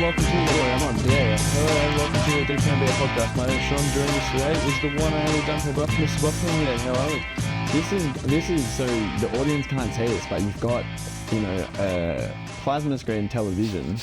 and welcome to Hello and welcome to the Deep NBA podcast. My name is Sean. Joining us today is the one and only Duncan Buff, Mr. Buffman. Yeah, how are we? This is so the audience can't see this, but you've got a plasma screen television,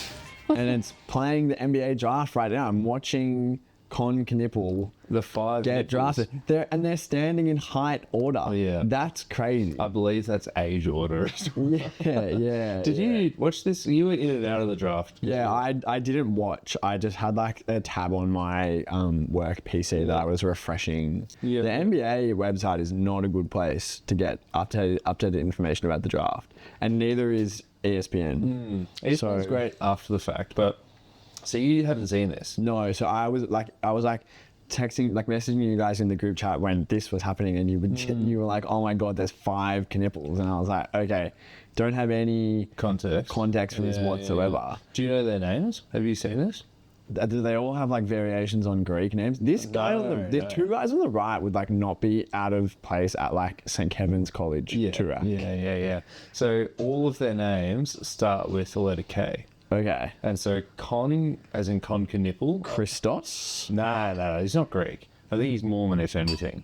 and it's playing the NBA draft right now. I'm watching Con Knipple, The five get drafted. They're standing in height order. Oh, yeah. That's crazy. I believe that's age order. Yeah. Did you watch this? You were in and out of the draft. Yeah, I didn't watch. I just had like a tab on my work PC that I was refreshing. Yeah. The NBA website is not a good place to get updated information about the draft, and neither is ESPN. ESPN's great after the fact, but so you haven't seen this. No, so I was texting, messaging you guys in the group chat when this was happening, and you were like, "Oh my god, there's 5 Knipples," and I was like, "Okay, don't have any Context for this whatsoever." Yeah. Do you know their names? Have you seen this? Do they all have like variations on Greek names? This guy the two guys on the right would like not be out of place at like St. Kevin's College, Turak. Yeah. So all of their names start with the letter K. Okay. And so Con, as in Con Knipple. Christos? No, he's not Greek. I think he's Mormon, if anything.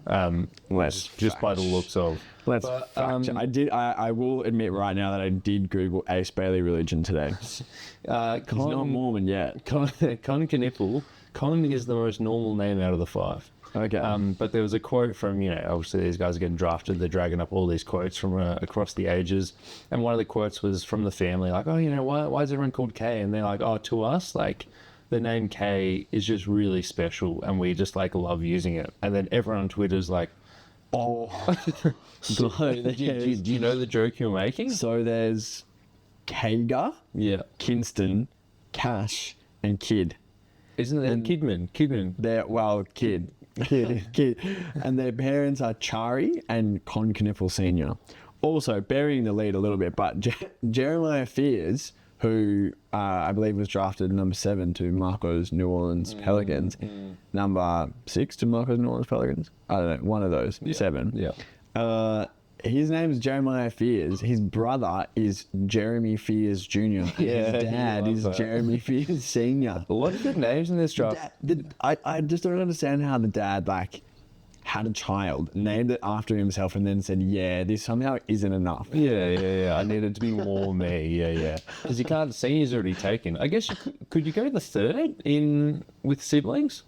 Just by the looks of. Let's fact check. I will admit right now that I did Google Ace Bailey religion today. He's not Mormon yet. Con Knipple. Con is the most normal name out of the 5. Okay. But there was a quote from, obviously these guys are getting drafted. They're dragging up all these quotes from across the ages. And one of the quotes was from the family, like, oh, why is everyone called K? And they're like, oh, to us, like, the name K is just really special and we just, like, love using it. And then everyone on Twitter's like, oh. Do you know the joke you're making? So there's Kager, Kinston, Cash, and Kid. Isn't it Kidman? They're, Kid. And their parents are Chari and Con Knipple Sr. Also, burying the lead a little bit, but Jeremiah Fears, who I believe was drafted number 7 to Marco's New Orleans Pelicans, number 6 to Marco's New Orleans Pelicans. I don't know, one of those, 7. Yeah. His name is Jeremiah Fears. His brother is Jeremy Fears Jr. His dad is Jeremy Fears Sr. A lot of good names in this draft. I just don't understand how the dad had a child, named it after himself, and then said, this somehow isn't enough. Yeah. I need it to be more me. Yeah. Because you can't see he's already taken. I guess could you go to the 3rd in with siblings?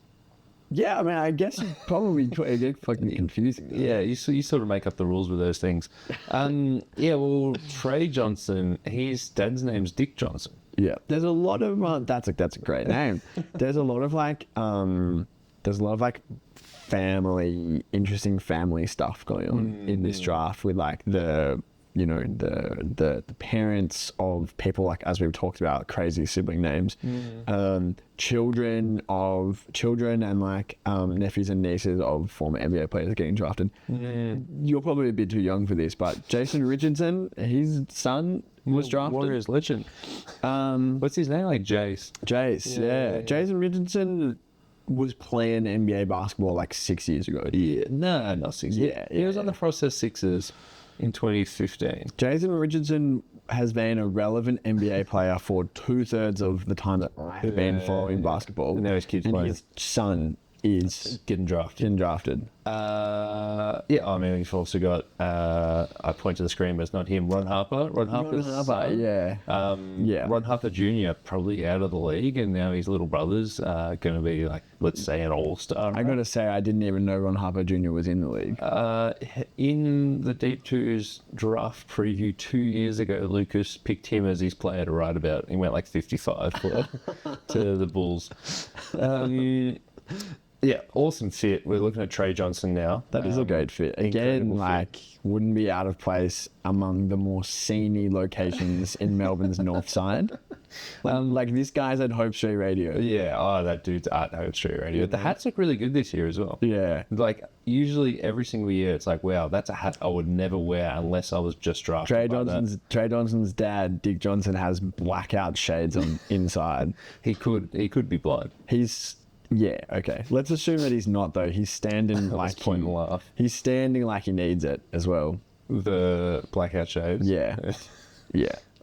Yeah, I mean, I guess you probably get fucking confusing. Yeah, you sort of make up the rules with those things. Trey Johnson, his dad's name's Dick Johnson. Yeah, there's a lot of that's a great name. There's a lot of interesting family stuff going on in this draft with like the parents of people, like, as we've talked about, crazy sibling names, children and like nephews and nieces of former NBA players getting drafted. You're probably a bit too young for this, but Jason Richardson, his son was drafted. Warriors legend. What's his name? Like Jace. Yeah. Jason Richardson was playing NBA basketball like 6 years ago. Yeah, no, not 6 years. Yeah, he was on the process Sixers in 2015. Jason Richardson has been a relevant NBA player for 2/3 of the time that I have been following basketball. And now his kid's playing. His son is getting drafted. I mean, we've also got, I point to the screen, but it's not him, Ron Harper. Ron Harper, yeah. Ron Harper Jr. probably out of the league, and now his little brother's going to be, like, let's say, an all-star. I got to say, I didn't even know Ron Harper Jr. was in the league. In the Deep Twos draft preview 2 years ago, Lucas picked him as his player to write about. He went like 55 to the Bulls. Yeah, awesome fit. We're looking at Trey Johnson now. That is a great fit. Again, wouldn't be out of place among the more scenic locations in Melbourne's north side. This guy's at Hope Street Radio. Yeah, that dude's at Hope Street Radio. The hats look really good this year as well. Yeah. Like, usually every single year, it's like, wow, that's a hat I would never wear unless I was just drafted. Trey Johnson's dad, Dick Johnson, has blackout shades on inside. He could be blind. Yeah, okay. Let's assume that he's not, though. He's standing like point and laugh. He's standing like he needs it as well. The blackout shades? Yeah.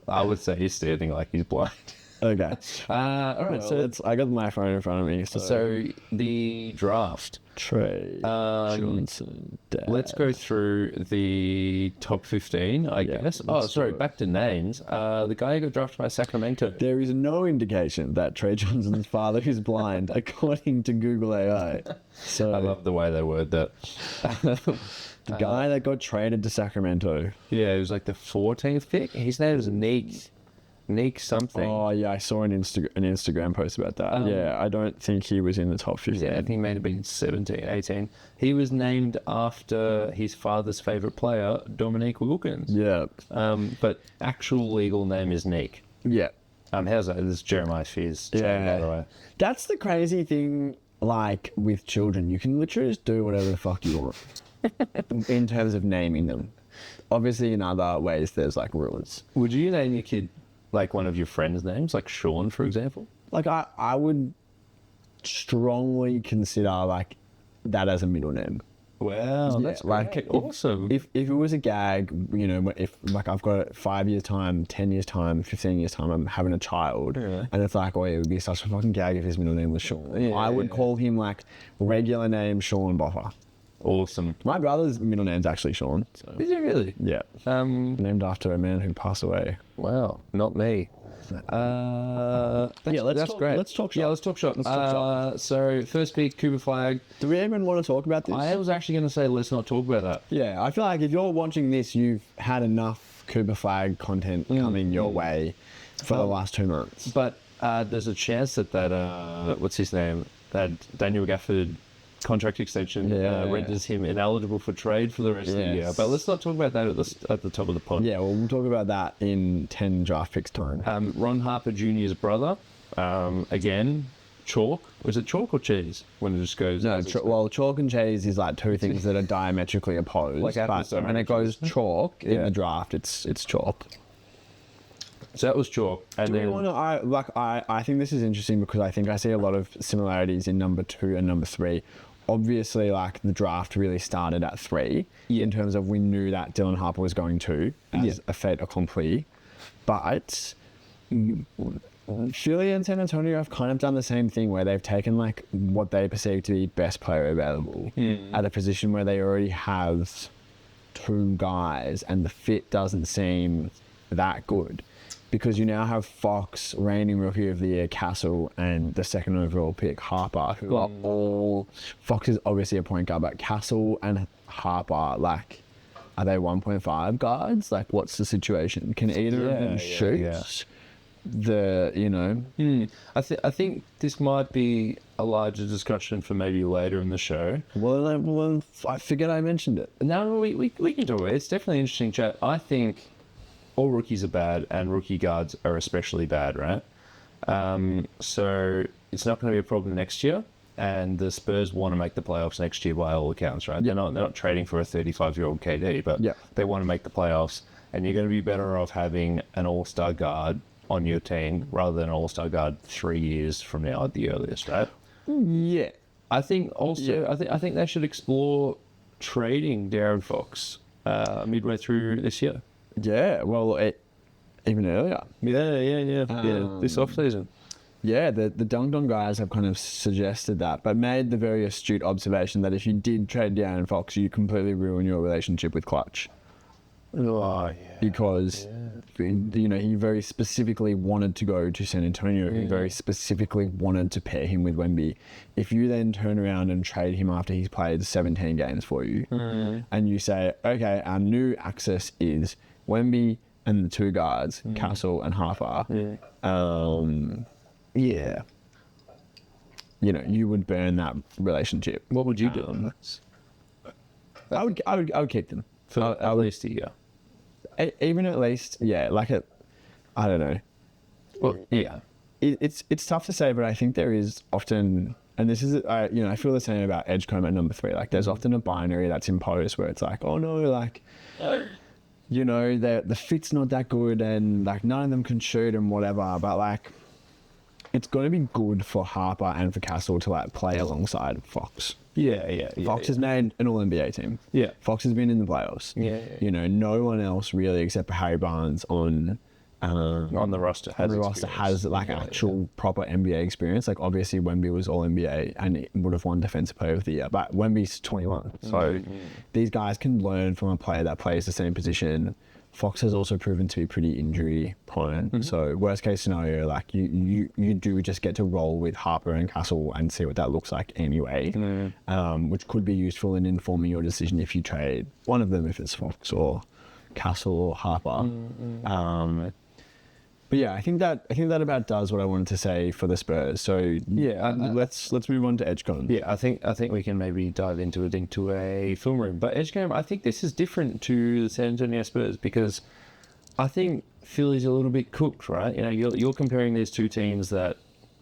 I would say he's standing like he's blind. Okay. All right. So I got my phone in front of me. So the draft. Trey Johnson. Dad. Let's go through the top 15, I guess. Oh, sorry, back to names. The guy who got drafted by Sacramento. There is no indication that Trey Johnson's father is blind, according to Google AI. So I love the way they word that. the guy that got traded to Sacramento. Yeah, it was like the 14th pick. His name is Neek something. Oh, yeah, I saw an Instagram post about that. Yeah, I don't think he was in the top 15. Yeah, I think he may have been 17, 18. He was named after his father's favourite player, Dominique Wilkins. Yeah. But actual legal name is Neek. Yeah. How's that? This is Jeremiah Fears. Yeah. By the way. That's the crazy thing, like, with children. You can literally just do whatever the fuck you want in terms of naming them. Obviously, in other ways, there's, like, rules. Would you name your kid like one of your friends' names, like Sean, for example? Like, I would strongly consider, like, that as a middle name. Wow, Yeah, that's like, great. Awesome. If it was a gag, you know, if like I've got 5 years time, 10 years time, 15 years time, I'm having a child, Yeah. and it's like, oh, it would be such a fucking gag if his middle name was Sean. Yeah, I would yeah. call him like regular name Sean Boffer. Awesome. My brother's middle name's actually Sean. So. Is it really? Yeah, named after a man who passed away. Wow, not me. That's great. Let's talk shop. Yeah, let's talk shop. So first pick, Cooper Flag. Do we even want to talk about this? I was actually going to say let's not talk about that. Yeah, I feel like if you're watching this, you've had enough Cooper Flag content coming your way for the last 2 months. But there's a chance that what's his name? That Daniel Gafford contract extension renders him ineligible for trade for the rest of the year. But let's not talk about that at the top of the pod. Yeah, well, we'll talk about that in 10 draft picks time. Ron Harper Jr.'s brother, again, chalk. Was it chalk or cheese? When it just goes... No, well, chalk and cheese is like two things that are diametrically opposed. Like apples but and when it goes chalk in the draft, it's chalk. So that was chalk. And Do we want to? I think this is interesting because I think I see a lot of similarities in number 2 and number 3. Obviously, like the draft really started at 3 in terms of we knew that Dylan Harper was going to as a fait accompli, but Philly and San Antonio have kind of done the same thing where they've taken like what they perceive to be best player available at a position where they already have 2 guys and the fit doesn't seem that good. Because you now have Fox, reigning rookie of the year, Castle, and the 2nd overall pick, Harper, who are all... Fox is obviously a point guard, but Castle and Harper, like, are they 1.5 guards? Like, what's the situation? Can either of them shoot? Yeah. The, you know... I think this might be a larger discussion for maybe later in the show. Well, I figured I mentioned it. No, we can do it. It's definitely an interesting chat. I think all rookies are bad and rookie guards are especially bad, right? So it's not going to be a problem next year. And the Spurs want to make the playoffs next year by all accounts, right? They're not trading for a 35-year-old KD, but they want to make the playoffs. And you're going to be better off having an all-star guard on your team rather than an all-star guard 3 years from now at the earliest, right? Yeah. I think also, I think they should explore trading De'Aaron Fox midway through this year. Yeah, well, even earlier. Yeah. This offseason. Yeah, the Dunk Dong guys have kind of suggested that, but made the very astute observation that if you did trade De'Aaron Fox, you completely ruin your relationship with Clutch. Oh, yeah. Because, you know, he very specifically wanted to go to San Antonio. He very specifically wanted to pair him with Wemby. If you then turn around and trade him after he's played 17 games for you, and you say, okay, our new access is Wemby and the 2 guards, Castle and Harper. You know, you would burn that relationship. What would you do on this? I would keep them For at least a year. Even at least, like I don't know. Well, yeah. It's tough to say, but I think there is often, and this is, I feel the same about Edgecombe at number 3. Like, there's often a binary that's imposed where it's like, oh no, like, you know, the fit's not that good, and like none of them can shoot and whatever. But like, it's going to be good for Harper and for Castle to like play alongside Fox. Yeah. Fox has made an All-NBA team. Yeah. Fox has been in the playoffs. Yeah. You know, no one else really except for Harry Barnes on on the roster has like actual proper NBA experience. Like obviously Wemby was all NBA and it would have won Defensive Player of the Year, but Wemby's 21. So these guys can learn from a player that plays the same position. Fox has also proven to be pretty injury prone. So worst case scenario, like you do just get to roll with Harper and Castle and see what that looks like anyway, which could be useful in informing your decision if you trade one of them, if it's Fox or Castle or Harper. But yeah, I think that about does what I wanted to say for the Spurs. So yeah, let's move on to Edgecombe. Yeah, I think we can maybe dive into a film room. But Edgecombe, I think this is different to the San Antonio Spurs because I think Philly's a little bit cooked, right? You know, you're comparing these two teams that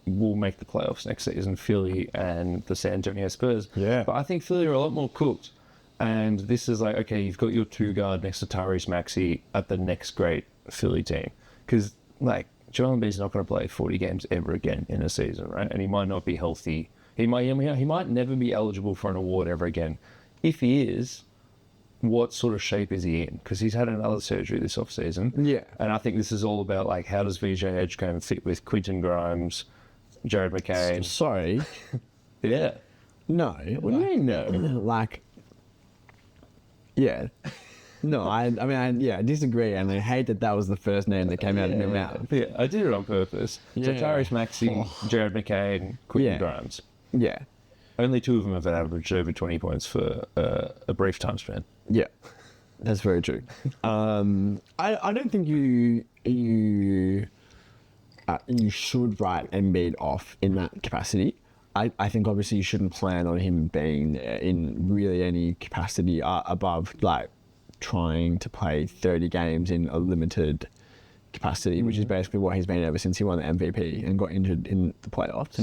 will make the playoffs next season, Philly and the San Antonio Spurs. Yeah. But I think Philly are a lot more cooked. And this is like, okay, you've got your two guard next to Tyrese Maxey at the next great Philly team. Because like Joel Embiid's not going to play 40 games ever again in a season, right? And he might not be healthy. He might never be eligible for an award ever again. If he is, what sort of shape is he in? Because he's had another surgery this offseason. Yeah. And I think this is all about like how does VJ Edgecombe fit with Quentin Grimes, Jared McCain? Sorry. Yeah. No. What do you mean no? Like, yeah. No, I disagree, and I hate that was the first name that came out of my mouth. Yeah, I did it on purpose. So Yeah. Tyrese Maxey, Jared McCain, Quentin Grimes. Yeah. Only two of them have averaged over 20 points for a brief time span. Yeah. That's very true. I don't think you should write Embiid off in that capacity. I think obviously you shouldn't plan on him being there in really any capacity above like trying to play 30 games in a limited capacity, which is basically what he's been ever since he won the MVP and got injured in the playoffs.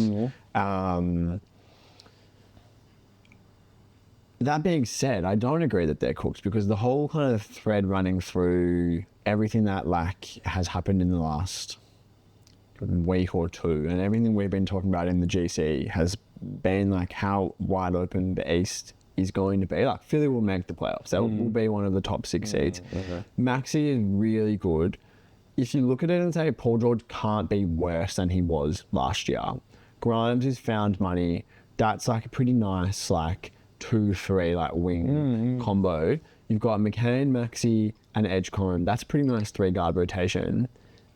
That being said, I don't agree that they're cooked because the whole kind of thread running through everything that like has happened in the last week or two and everything we've been talking about in the GC has been like how wide open the East is going to be. Like Philly will make the playoffs. That will be one of the top 6 seeds. Maxey is really good. If you look at it and say Paul George can't be worse than he was last year. Grimes is found money. That's like a pretty nice like 2-3 like wing combo. You've got McCain, Maxey, and Edgecombe. That's pretty nice 3-guard rotation.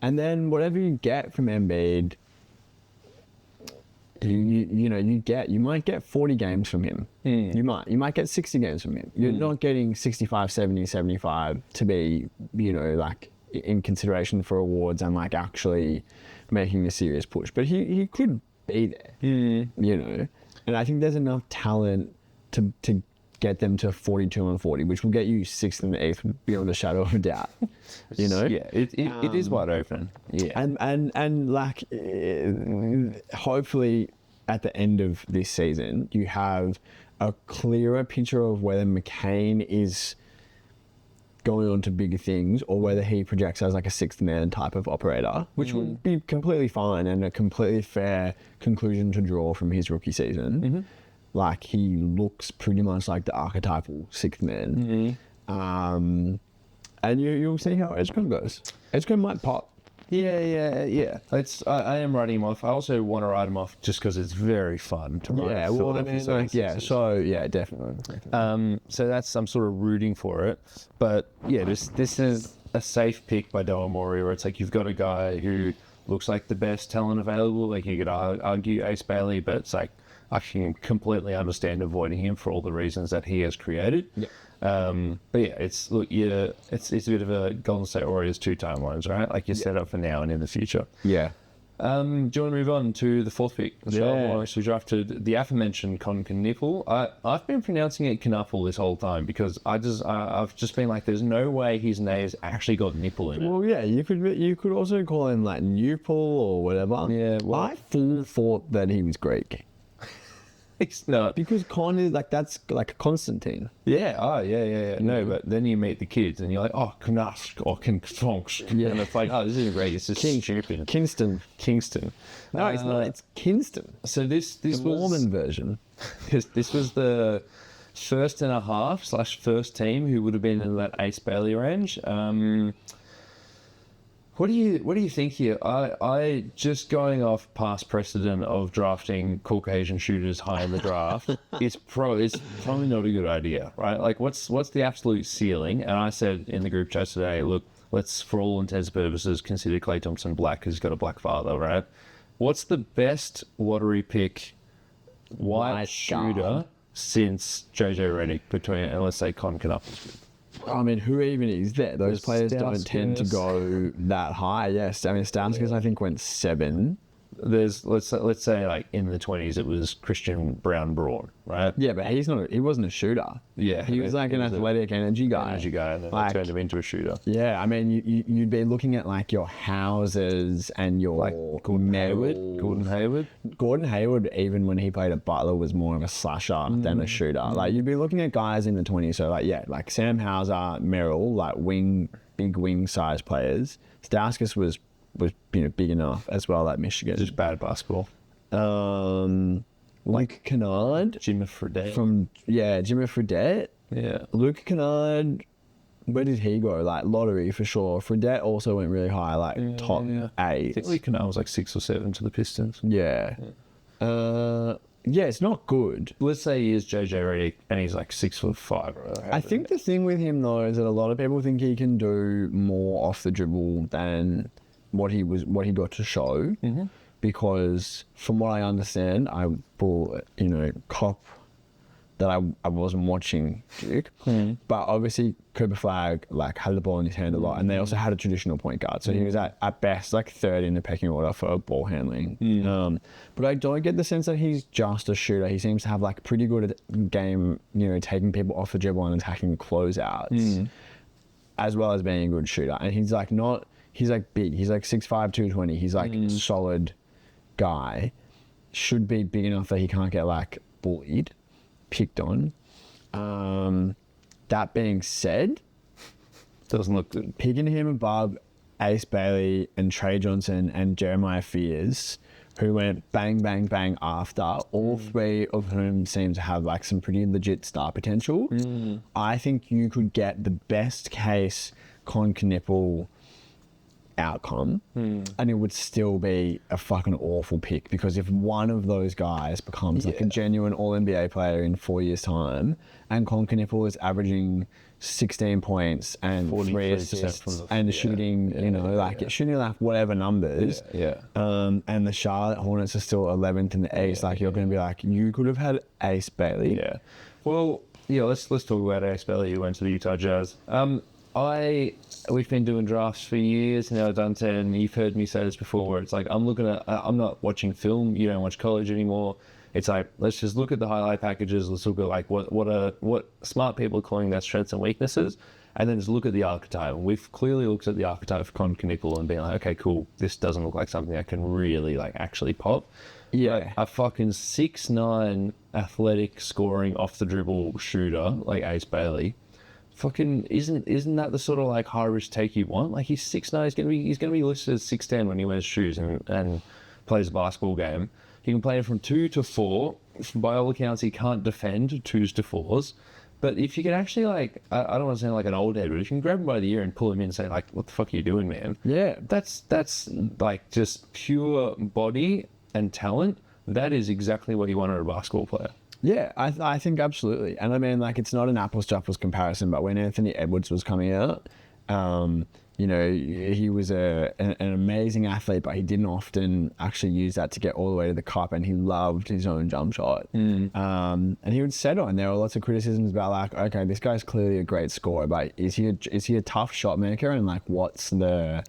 And then whatever you get from Embiid, you might get 40 games from him. You might get 60 games from him. You're not getting 65, 70, 75 to be, like in consideration for awards and like actually making a serious push. But he could be there, And I think there's enough talent to get them to 42 and 40, which will get you 6th and 8th beyond a shadow of a doubt. Yeah, it is wide open. Yeah, and like hopefully at the end of this season you have a clearer picture of whether McCain is going on to bigger things or whether he projects as like a 6th man type of operator, which would be completely fine and a completely fair conclusion to draw from his rookie season. Like he looks pretty much like the archetypal 6th man. And you'll see how Edgecombe goes. Edgecombe might pop. Yeah. I am writing him off. I also want to write him off just because it's very fun to write. Yeah, well, I mean, like, yeah, so, yeah, definitely. So I'm sort of rooting for it. But, yeah, this is a safe pick by Daryl Morey where it's like you've got a guy who looks like the best talent available. Like, you could argue Ace Bailey, but it's like I can completely understand avoiding him for all the reasons that he has created. Yeah. But yeah, it's a bit of a Golden State Warriors 2 timelines, right? Like you're set up for now and in the future. Yeah. Do you want to move on to the 4th pick? We drafted the aforementioned Con Knuffle. I've been pronouncing it Knuffle this whole time because I've just been like, there's no way his name's actually got nipple in it. Well, yeah, you could also call him like Newpol or whatever. Yeah. Well, I full thought that he was Greek. It's not. Because Con is like, that's like Constantine. Yeah. Oh, yeah. No, but then you meet the kids and you're like, oh, Knuff or Kingston. Yeah. And it's like, oh, this isn't great. It's just stupid. Kingston. No, it's not. It's Kingston. So this the was Mormon version. This was the 1.5/first team who would have been in that Ace Bailey range. What do you think here? I just going off past precedent of drafting Caucasian shooters high in the draft, it's probably not a good idea, right? Like, what's the absolute ceiling? And I said in the group chat today, look, let's for all intents and purposes consider Klay Thompson black because he's got a black father, right? What's the best lottery pick white shooter since JJ Redick between, and let's say Con Knuckles? I mean, who even is there? Those players don't tend to go that high. Yes, I mean, Stauskas I think went 7. There's let's say like in the 20s it was Christian Braun, right? Yeah, but he wasn't a shooter. Yeah, he was like an athletic energy guy. And then like, they turned him into a shooter. Yeah, I mean, you'd be looking at like your Houses and your Like Gordon Hayward. Gordon Hayward, even when he played at Butler, was more of a slasher than a shooter. Like you'd be looking at guys in the 20s. So like Sam Hauser, Merrill, like big wing size players. Stauskas was big enough as well at Michigan. Just bad basketball. Luke Kennard. Jimmy Fredette. Jimmy Fredette. Yeah. Luke Kennard, where did he go? Like lottery for sure. Fredette also went really high, like top 8. I think Luke Kennard was like 6 or 7 to the Pistons. Yeah. It's not good. Let's say he is JJ Redick and he's like 6'5". I think the thing with him though is that a lot of people think he can do more off the dribble than what he got to show, because from what I understand, I will cop that I wasn't watching Duke, but obviously Cooper Flagg like had the ball in his hand a lot, and they also had a traditional point guard, so he was at best like 3rd in the pecking order for ball handling. But I don't get the sense that he's just a shooter. He seems to have like pretty good game, taking people off the dribble and attacking closeouts, as well as being a good shooter. And he's like big. He's like 6'5", 220. He's like solid guy. Should be big enough that he can't get like bullied, picked on. That being said, doesn't look good. Picking him above Ace Bailey and Trey Johnson and Jeremiah Fears, who went bang, bang, bang after, all 3 of whom seem to have like some pretty legit star potential. I think you could get the best case Con Knipple outcome, and it would still be a fucking awful pick, because if one of those guys becomes like a genuine All-NBA player in 4 years' time, and Con Knipple is averaging 16 points and 3 assists and shooting, shooting like whatever numbers, and the Charlotte Hornets are still 11th in the East, like you're going to be like, you could have had Ace Bailey. Yeah. Well, let's talk about Ace Bailey, who went to the Utah Jazz. We've been doing drafts for years now, Dante, and you've heard me say this before, where it's like, I'm not watching film, you don't watch college anymore. It's like, let's just look at the highlight packages, let's look at like what smart people are calling their strengths and weaknesses, and then just look at the archetype. And we've clearly looked at the archetype of Con Knipple and been like, okay, cool, this doesn't look like something that can really like actually pop. Yeah. But a fucking 6'9" athletic scoring off the dribble shooter like Ace Bailey, fucking isn't that the sort of like high risk take you want? Like he's 6'9", he's gonna be listed as 6'10" when he wears shoes and plays a basketball game. He can play it from 2 to 4. By all accounts, he can't defend 2s to 4s. But if you can actually like, I don't want to sound like an old head, but if you can grab him by the ear and pull him in and say like, what the fuck are you doing, man? Yeah, that's like just pure body and talent. That is exactly what you want in a basketball player. Yeah, I think absolutely. And I mean, like, it's not an apples to apples comparison, but when Anthony Edwards was coming out, he was an amazing athlete, but he didn't often actually use that to get all the way to the cup, and he loved his own jump shot. And he would settle, and there were lots of criticisms about like, okay, this guy's clearly a great scorer, but is he a tough shot maker, and like, what's the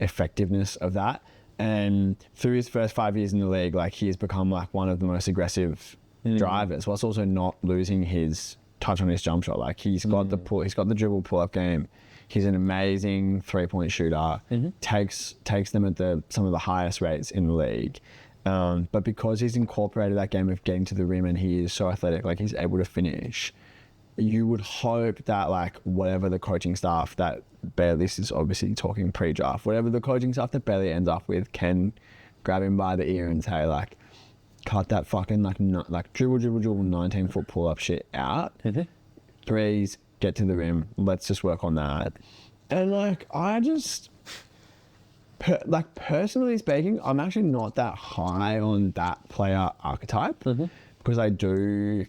effectiveness of that? And through his first 5 years in the league, like, he has become like one of the most aggressive drivers, whilst also not losing his touch on his jump shot. Like, he's got the dribble pull-up game. He's an amazing 3-point shooter. Takes them at some of the highest rates in the league. But because he's incorporated that game of getting to the rim and he is so athletic, like, he's able to finish, you would hope that like whatever the coaching staff that Bailey, this is obviously talking pre-draft, whatever the coaching staff that Bailey ends up with can grab him by the ear and say like, cut that fucking like dribble 19-foot pull-up shit out. Threes, get to the rim. Let's just work on that. And like, personally speaking, I'm actually not that high on that player archetype because I do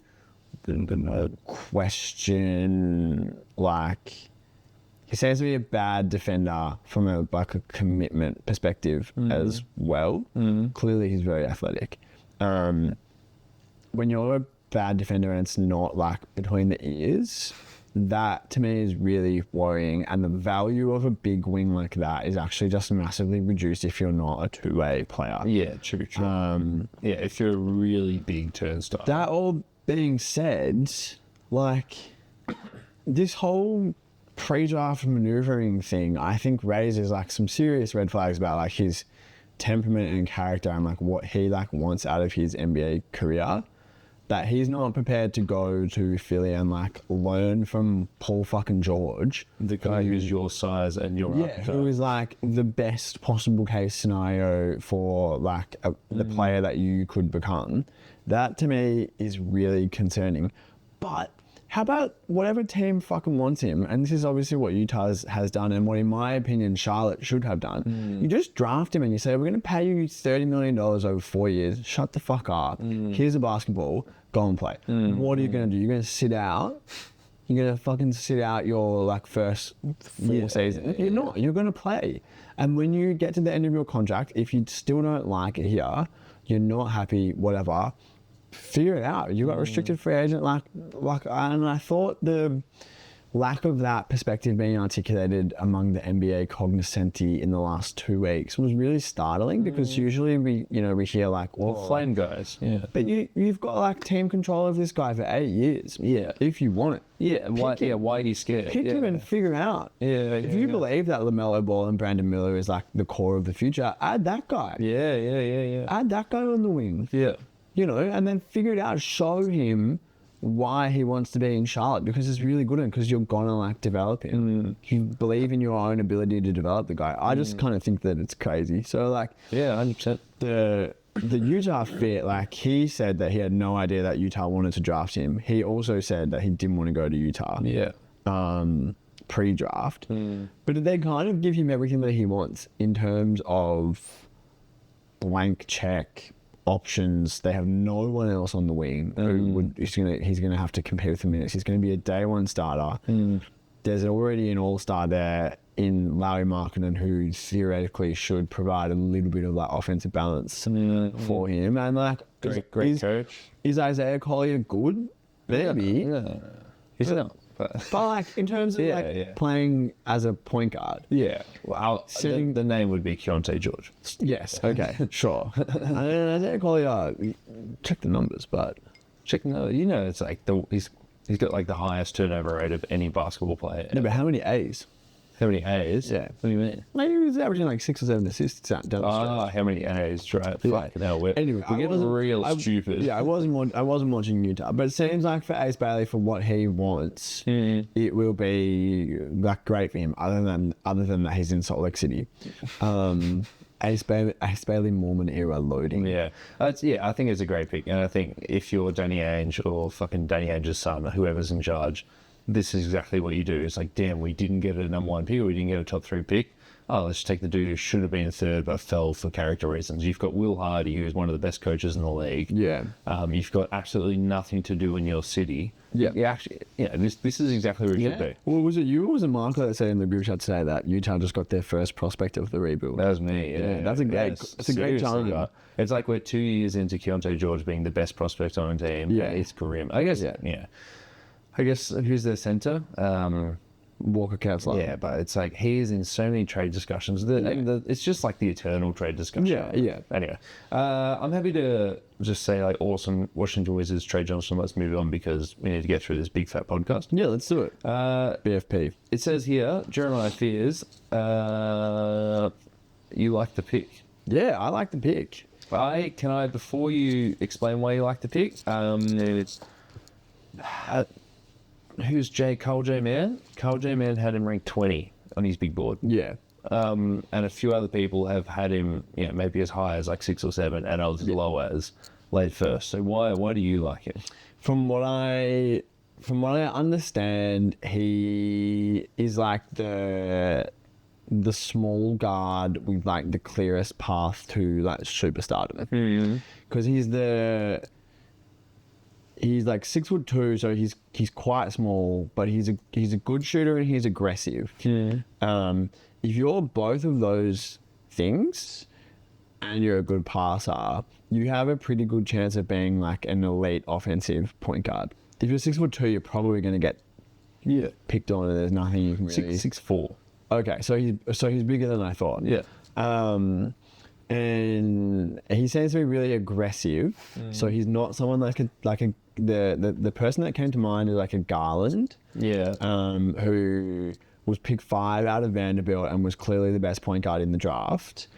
question, like, he seems to be a bad defender from a commitment perspective as well. Clearly, he's very athletic. When you're a bad defender and it's not like between the ears, that to me is really worrying. And the value of a big wing like that is actually just massively reduced if you're not a two-way player. Yeah, true. Yeah, if you're a really big turnstile. That all being said, like, this whole pre-draft maneuvering thing, I think raises like some serious red flags about like his temperament and character and like what he like wants out of his NBA career. That he's not prepared to go to Philly and like learn from Paul fucking George, The guy who's your size and your archetype. who is like the best possible case scenario for like the player that you could become. That to me is really concerning. But how about whatever team fucking wants him? And this is obviously what Utah has done and what, in my opinion, Charlotte should have done. You just draft him and you say, we're going to pay you $30 million over 4 years. Shut the fuck up. Here's a basketball. Go and play. What are you going to do? You're going to sit out? You're going to fucking sit out your like first 4 seasons? You're not. You're going to play. And when you get to the end of your contract, if you still don't like it here, you're not happy, whatever, figure it out. You got restricted free agent, and I thought the lack of that perspective being articulated among the NBA cognoscenti in the last 2 weeks was really startling because usually we hear like, well, Flame guys. Yeah. but you've got like team control of this guy for 8 years. Yeah. If you want it. Yeah. Why are you scared? Pick him and figure out. If you believe that LaMelo Ball and Brandon Miller is like the core of the future, add that guy. Yeah. Add that guy on the wing. Yeah. And then figure it out. Show him why he wants to be in Charlotte because it's really good and because you're gonna like develop him. You believe in your own ability to develop the guy. I just kind of think that it's crazy. So like, Yeah, 100%. the Utah fit, like he said that he had no idea that Utah wanted to draft him. He also said that he didn't want to go to Utah. Yeah. Pre-draft, but they kind of give him everything that he wants in terms of blank check options. They have no one else on the wing who he's gonna have to compete with the minutes. He's gonna be a day one starter. There's already an all-star there in Larry Markkinen who theoretically should provide a little bit of like offensive balance for him. And like, Great coach. Is Isaiah Collier good? Maybe. Yeah. He's not. But like in terms of playing as a point guard. Yeah. Well, the name would be Keontae George. Yes. Okay. Sure. And Isaiah Collier, check the numbers, but it's like he's got like the highest turnover rate of any basketball player. no. But how many A's? How many A's? Yeah. What do you mean? Maybe he was averaging like 6 or 7 assists down the stretch. How many A's? Right. Fucking hell. Anyway, we get real stupid. Yeah, I wasn't watching Utah, but it seems like for Ace Bailey, for what he wants, it will be like great for him. Other than that, he's in Salt Lake City. Ace Bailey Mormon era loading. Yeah. I think it's a great pick. And I think if you're Danny Ainge or fucking Danny Ainge's son or whoever's in charge, this is exactly what you do. It's like, damn, we didn't get a number 1 pick or we didn't get a top 3 pick. Oh, let's take the dude who should have been a third but fell for character reasons. You've got Will Hardy, who's one of the best coaches in the league. Yeah. You've got absolutely nothing to do in your city. Yeah. This is exactly where it should be. Well, was it you or was it Marco that said in the group chat today that Utah just got their first prospect of the rebuild? That was me. Yeah, that's a great challenge. Right? It's like we're 2 years into Keontae George being the best prospect on a team. Yeah. It's grim. I guess. Yeah. I guess who's their center? Walker Kessler. Yeah, but it's like he's in so many trade discussions. It's just like the eternal trade discussion. Yeah. Anyway, I'm happy to just say like awesome Washington Wizards, Trey Johnson. Let's move on because we need to get through this big fat podcast. Yeah, let's do it. BFP. It says here, Jeremiah Fears, you like the pick. Yeah, I like the pick. Before you explain why you like the pick, who's Carl J. Mann? Carl J. Mann had him ranked 20 on his big board. Yeah. And a few other people have had him, maybe as high as like 6 or 7 and as low as late first. So why do you like him? From what I understand, he is like the the small guard with like the clearest path to like superstardom. Because he's like 6'2", so he's quite small, but he's a good shooter and he's aggressive. If you're both of those things and you're a good passer, you have a pretty good chance of being like an elite offensive point guard. If you're 6'2", you're probably going to get picked on, and there's nothing you can really. 6'4". Okay, so he's bigger than I thought. Yeah. And he seems to be really aggressive. So he's not someone the person that came to mind is like a Garland. Yeah. Who was picked 5 out of Vanderbilt and was clearly the best point guard in the draft.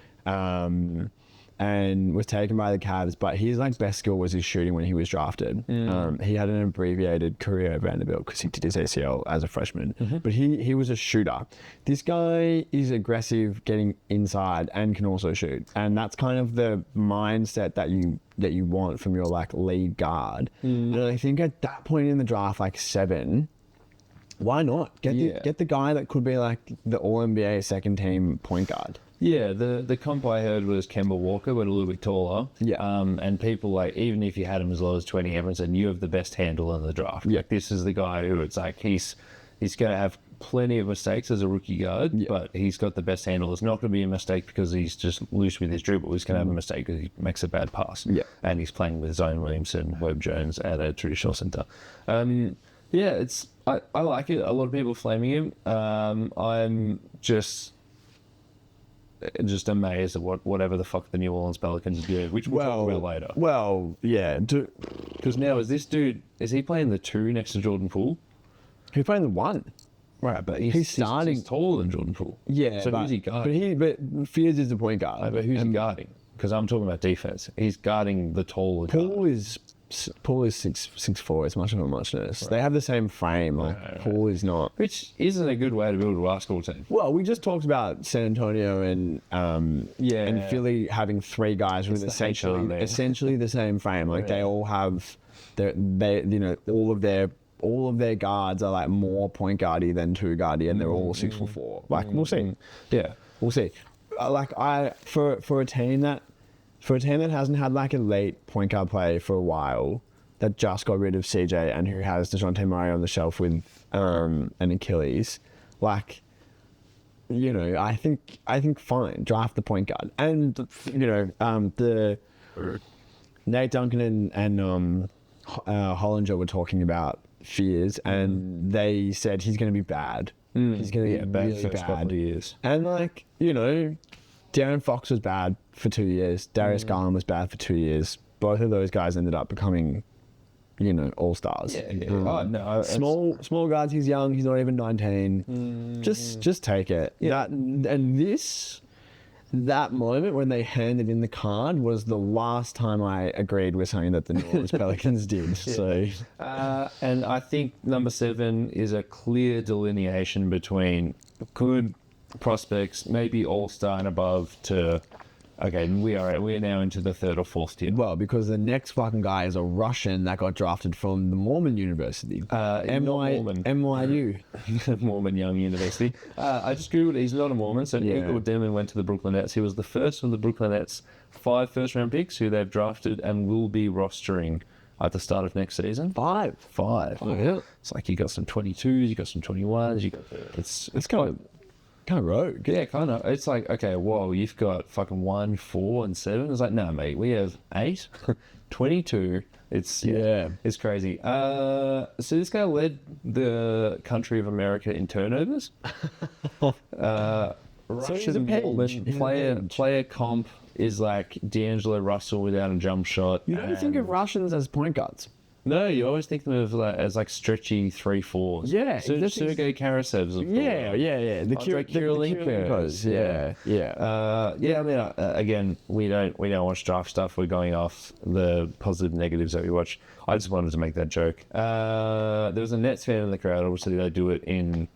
And was taken by the Cavs, but his like best skill was his shooting when he was drafted. He had an abbreviated career at Vanderbilt because he did his ACL as a freshman. But he was a shooter. This guy is aggressive, getting inside, and can also shoot. And that's kind of the mindset that you want from your like lead guard. And I think at that point in the draft, like 7, why not get the guy that could be like the All NBA second team point guard? Yeah, the comp I heard was Kemba Walker, but a little bit taller. Yeah. And people like, even if you had him as low as 20, everyone said, you have the best handle in the draft. Yeah. Like, this is the guy who it's like, he's going to have plenty of mistakes as a rookie guard, but he's got the best handle. It's not going to be a mistake because he's just loose with his dribble. He's going to have a mistake because he makes a bad pass. Yeah. And he's playing with Zion Williamson, Webb Jones at a traditional center. Yeah, I like it. A lot of people flaming him. I'm just amazed at whatever the fuck the New Orleans Pelicans do, which we'll talk about later. Well, yeah. Because now, is he playing the 2 next to Jordan Poole? He's playing the 1. Right, but he's starting... He's taller than Jordan Poole. Yeah, so who's he guarding? But Fears is the point guard. But who's he guarding? Because I'm talking about defense. He's guarding the taller guard. Poole is 6'4". It's much of a muchness. Right. They have the same frame. Like Poole is not, which isn't a good way to build a basketball team. Well, we just talked about San Antonio and Philly having 3 guys with essentially the same frame. Like they all have all of their guards are like more point guardy than 2 guardy, and they're all 6'4". Like we'll see. Yeah, we'll see. For a team that hasn't had like a late point guard play for a while, that just got rid of CJ and who has DeJounte Murray on the shelf with an Achilles, like, I think fine, draft the point guard. And the Nate Duncan and Hollinger were talking about Fears, and they said he's going to be bad. He's going to be really bad. And like, Darren Fox was bad for 2 years. Darius Garland was bad for 2 years. Both of those guys ended up becoming, all-stars. Small guards. He's young. He's not even 19. Just take it. Yeah. That moment when they handed in the card was the last time I agreed with something that the New Orleans Pelicans did. So, and I think number 7 is a clear delineation between good prospects, maybe all-star and above, to we're now into the 3rd or 4th tier. Well, because the next fucking guy is a Russian that got drafted from the Mormon University. NYU. Mormon Young University. I just googled, he's not a Mormon, so Igor Demon went to the Brooklyn Nets. He was the first of the Brooklyn Nets 5 first-round picks who they've drafted and will be rostering at the start of next season. 5. Oh, yeah. It's like you got some 22s, you got some 21s, it's kind of rogue. Yeah, kind of. It's like, okay, whoa, you've got fucking 1, 4, and 7. It's like, no, mate, we have 8, 22. It's crazy. So this guy led the country of America in turnovers. Russian player comp is like D'Angelo Russell without a jump shot. You don't think of Russians as point guards. No, you always think of them as like stretchy 3-4s. Yeah, Sergei Karasev's. Yeah. The Kirilenko. Yeah. I mean, again, we don't watch draft stuff. We're going off the positive negatives that we watch. I just wanted to make that joke. There was a Nets fan in the crowd. Obviously, they do it in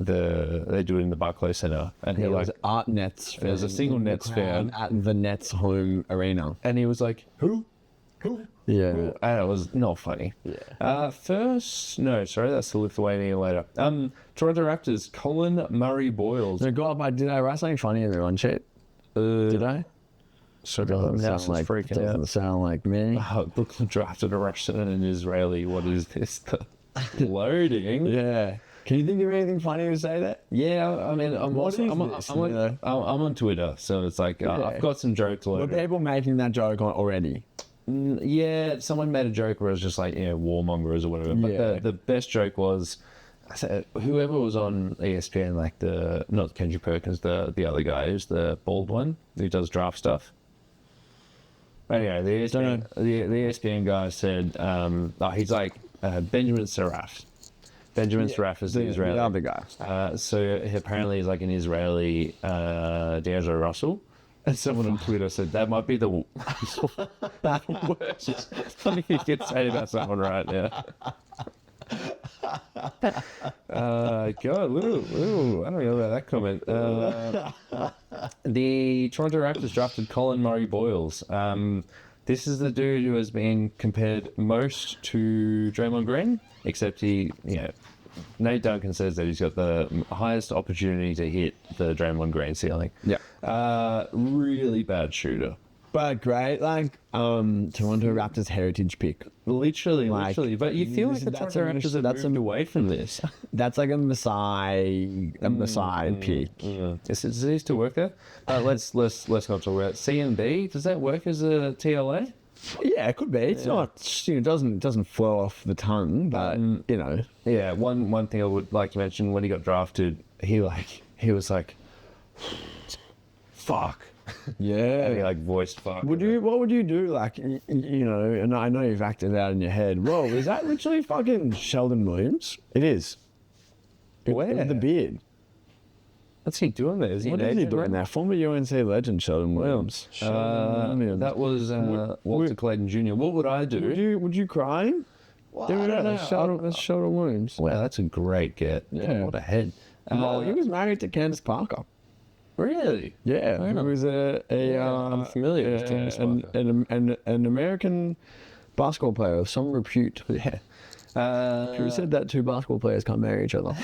the Barclays Center, and he was Art Nets fan. There's a single Nets fan at the Nets home arena, and he was like, "Who?" Yeah. And it was not funny. Sorry, that's the Lithuania later. Toronto Raptors, Colin Murray-Boyles. So, God, did I write something funny in the run sheet? Did I? So doesn't sound like me. Brooklyn drafted a Russian and an Israeli. What is this? Loading. Yeah. Can you think of anything funny to say that? Yeah, I mean, I'm on Twitter, so it's like I've got some jokes. Were people making that joke already? Yeah, someone made a joke where it was just like, warmongers or whatever. But the best joke was, I said, whoever was on ESPN, like not Kendrick Perkins, the other guy, who's the bald one who does draft stuff. Anyway, the ESPN guy said, he's like Benjamin Seraf. Benjamin Seraf is the Israeli. The other guy. So apparently he's like an Israeli D'Angelo Russell. And someone on Twitter said, that might be the worst thing you could say about someone right now. God, little, I don't know about that comment. The Toronto Raptors drafted Colin Murray-Boyles. This is the dude who has been compared most to Draymond Green, except Nate Duncan says that he's got the highest opportunity to hit the Draymond Green ceiling. Yeah. Really bad shooter. But great, Toronto Raptors heritage pick. Literally. But you feel like the Toronto Raptors have moved away from this. That's like a Messiah pick. Does it used to work there? Let's not talk about CMB. Does that work as a TLA? Yeah, it could be. It's not. It doesn't flow off the tongue, but Yeah. One thing I would like to mention, when he got drafted, he was like, fuck. Yeah. And he voiced fuck. What would you do? And I know you've acted out in your head. Whoa, is that literally fucking Sheldon Williams? It is. Where? The beard. What's he doing there? What is he doing there? Former UNC legend Sheldon Williams. That was Walter Clayton Jr. What would I do? Would you cry? Well, I don't know. That's Sheldon Williams. Wow, that's a great get. Yeah. What a head. He was married to Candace Parker. Really? Yeah, he was I'm familiar with Candace Parker. An American basketball player of some repute. Yeah. Who said that two basketball players can't marry each other?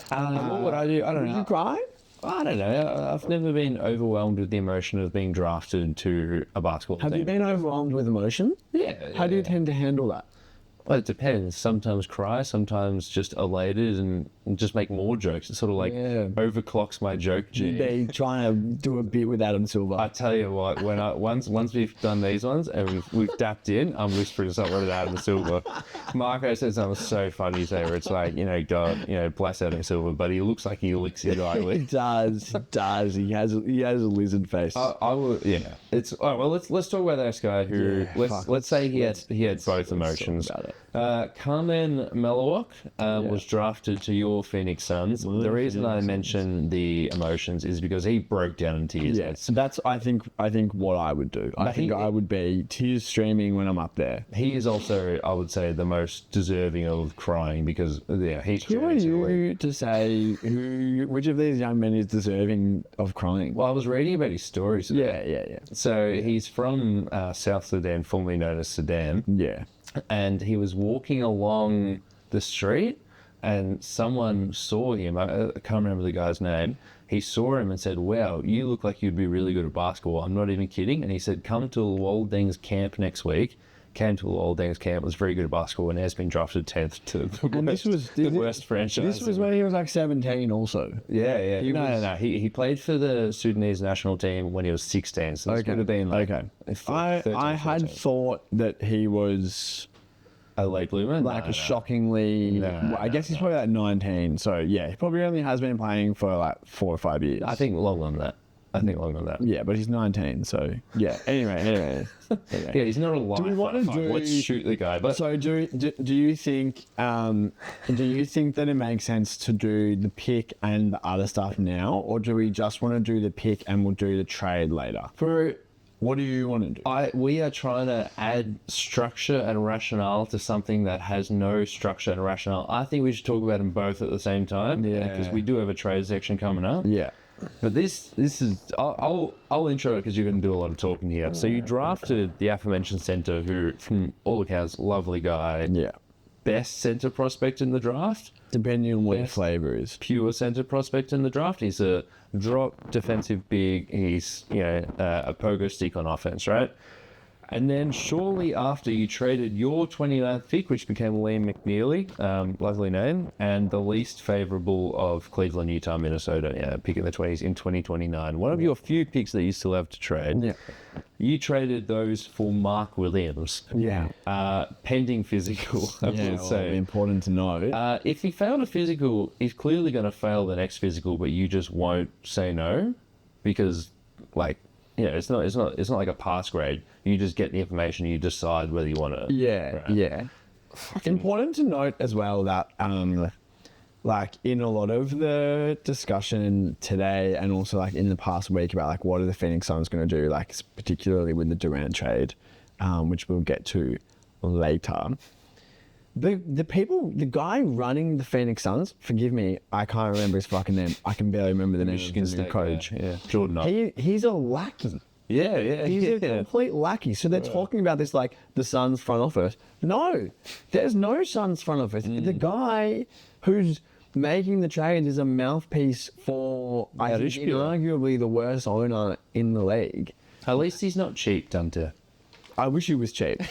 What would I do? I don't know. Would you cry? I don't know. I've never been overwhelmed with the emotion of being drafted to a basketball team. Have you been overwhelmed with emotion? Yeah. How do you tend to handle that? Well, it depends. Sometimes cry, sometimes just elated and just make more jokes. It sort of overclocks my joke gene. They trying to do a bit with Adam Silver. I tell you what, when once we've done these ones and we've dapped in, I'm whispering something to Adam Silver. Marco said something so funny today where it's like, God, bless Adam Silver, but he looks like he licks your eyelid. He does. He has a lizard face. I would, yeah. It's all right. Well, let's talk about this guy who let's say he had both emotions. Carmen Melowak was drafted to your Phoenix Suns. The reason I mention the emotions is because he broke down in tears. Yeah, so that's I think what I would do. I would be tears streaming when I'm up there. He is also, I would say, the most deserving of crying because he's. Who are you to say which of these young men is deserving of crying? Well, I was reading about his story today. Yeah. So he's from South Sudan, formerly known as Sudan. Yeah. And he was walking along the street and someone saw him. I can't remember the guy's name. He saw him and said, wow, you look like you'd be really good at basketball. I'm not even kidding. And he said, come to Walding's camp next week. Came to Walding's camp, was very good at basketball and has been drafted 10th to the worst franchise. This was when he was like 17 also. Yeah. No. He played for the Sudanese national team when he was 16. So this would have been I had thought that he was a late bloomer? Shockingly... I guess he's probably like 19. So yeah, he probably only has been playing for like 4 or 5 years. I think longer than that. Yeah, but he's 19, so yeah. Anyway. Yeah, he's not a life. Do we want to do? Let's shoot the guy. But so do you think that it makes sense to do the pick and the other stuff now, or do we just want to do the pick and we'll do the trade later? What do you want to do? We are trying to add structure and rationale to something that has no structure and rationale. I think we should talk about them both at the same time. Yeah. Because we do have a trade section coming up. Yeah. But this is I'll intro it because you're going to do a lot of talking here. So you drafted the aforementioned center, who, from all accounts, lovely guy. Yeah. Best center prospect in the draft. Depending on what your flavor is. Pure center prospect in the draft. He's a drop defensive big. He's a pogo stick on offense, right? And then shortly after, you traded your 29th pick, which became Liam McNeely, lovely name, and the least favorable of Cleveland, Utah, Minnesota, pick in the 20s in 2029. One of your few picks that you still have to trade. Yeah. You traded those for Mark Williams. Yeah. Pending physical, I would say. Important to know. If he failed a physical, he's clearly going to fail the next physical, but you just won't say no because, it's not like a pass grade. You just get the information, you decide whether you want to. Yeah, right? yeah. Important to note as well that, in a lot of the discussion today and also in the past week about what are the Phoenix Suns going to do, particularly with the Durant trade, which we'll get to later. The guy running the Phoenix Suns, forgive me, I can't remember his fucking name. I can barely remember the name of the new coach. Yeah. Jordan. He's a lackey. Yeah. He's a complete lackey. So they're talking about this the Suns front office. No, there's no Suns front office. The guy who's making the trades is a mouthpiece for, I think, arguably the worst owner in the league. At least he's not cheap, Dante. I wish he was cheap.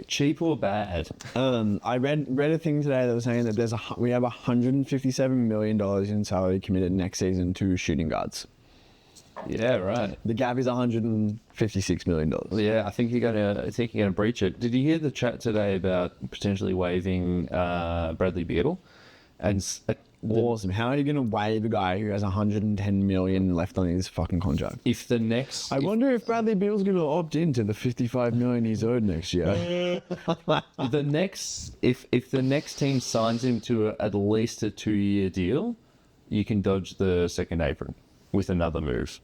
Cheap or bad? I read a thing today that was saying that we have $157 million in salary committed next season to shooting guards. Yeah, right. The gap is $156 million. Yeah, I think you're gonna breach it. Did you hear the chat today about potentially waiving Bradley Beal? And awesome. How are you going to waive a guy who has $110 million left on his fucking contract? I wonder if Bradley Beal's going to opt into the $55 million he's owed next year. If the next team signs him to at least a 2-year deal, you can dodge the second apron with another move.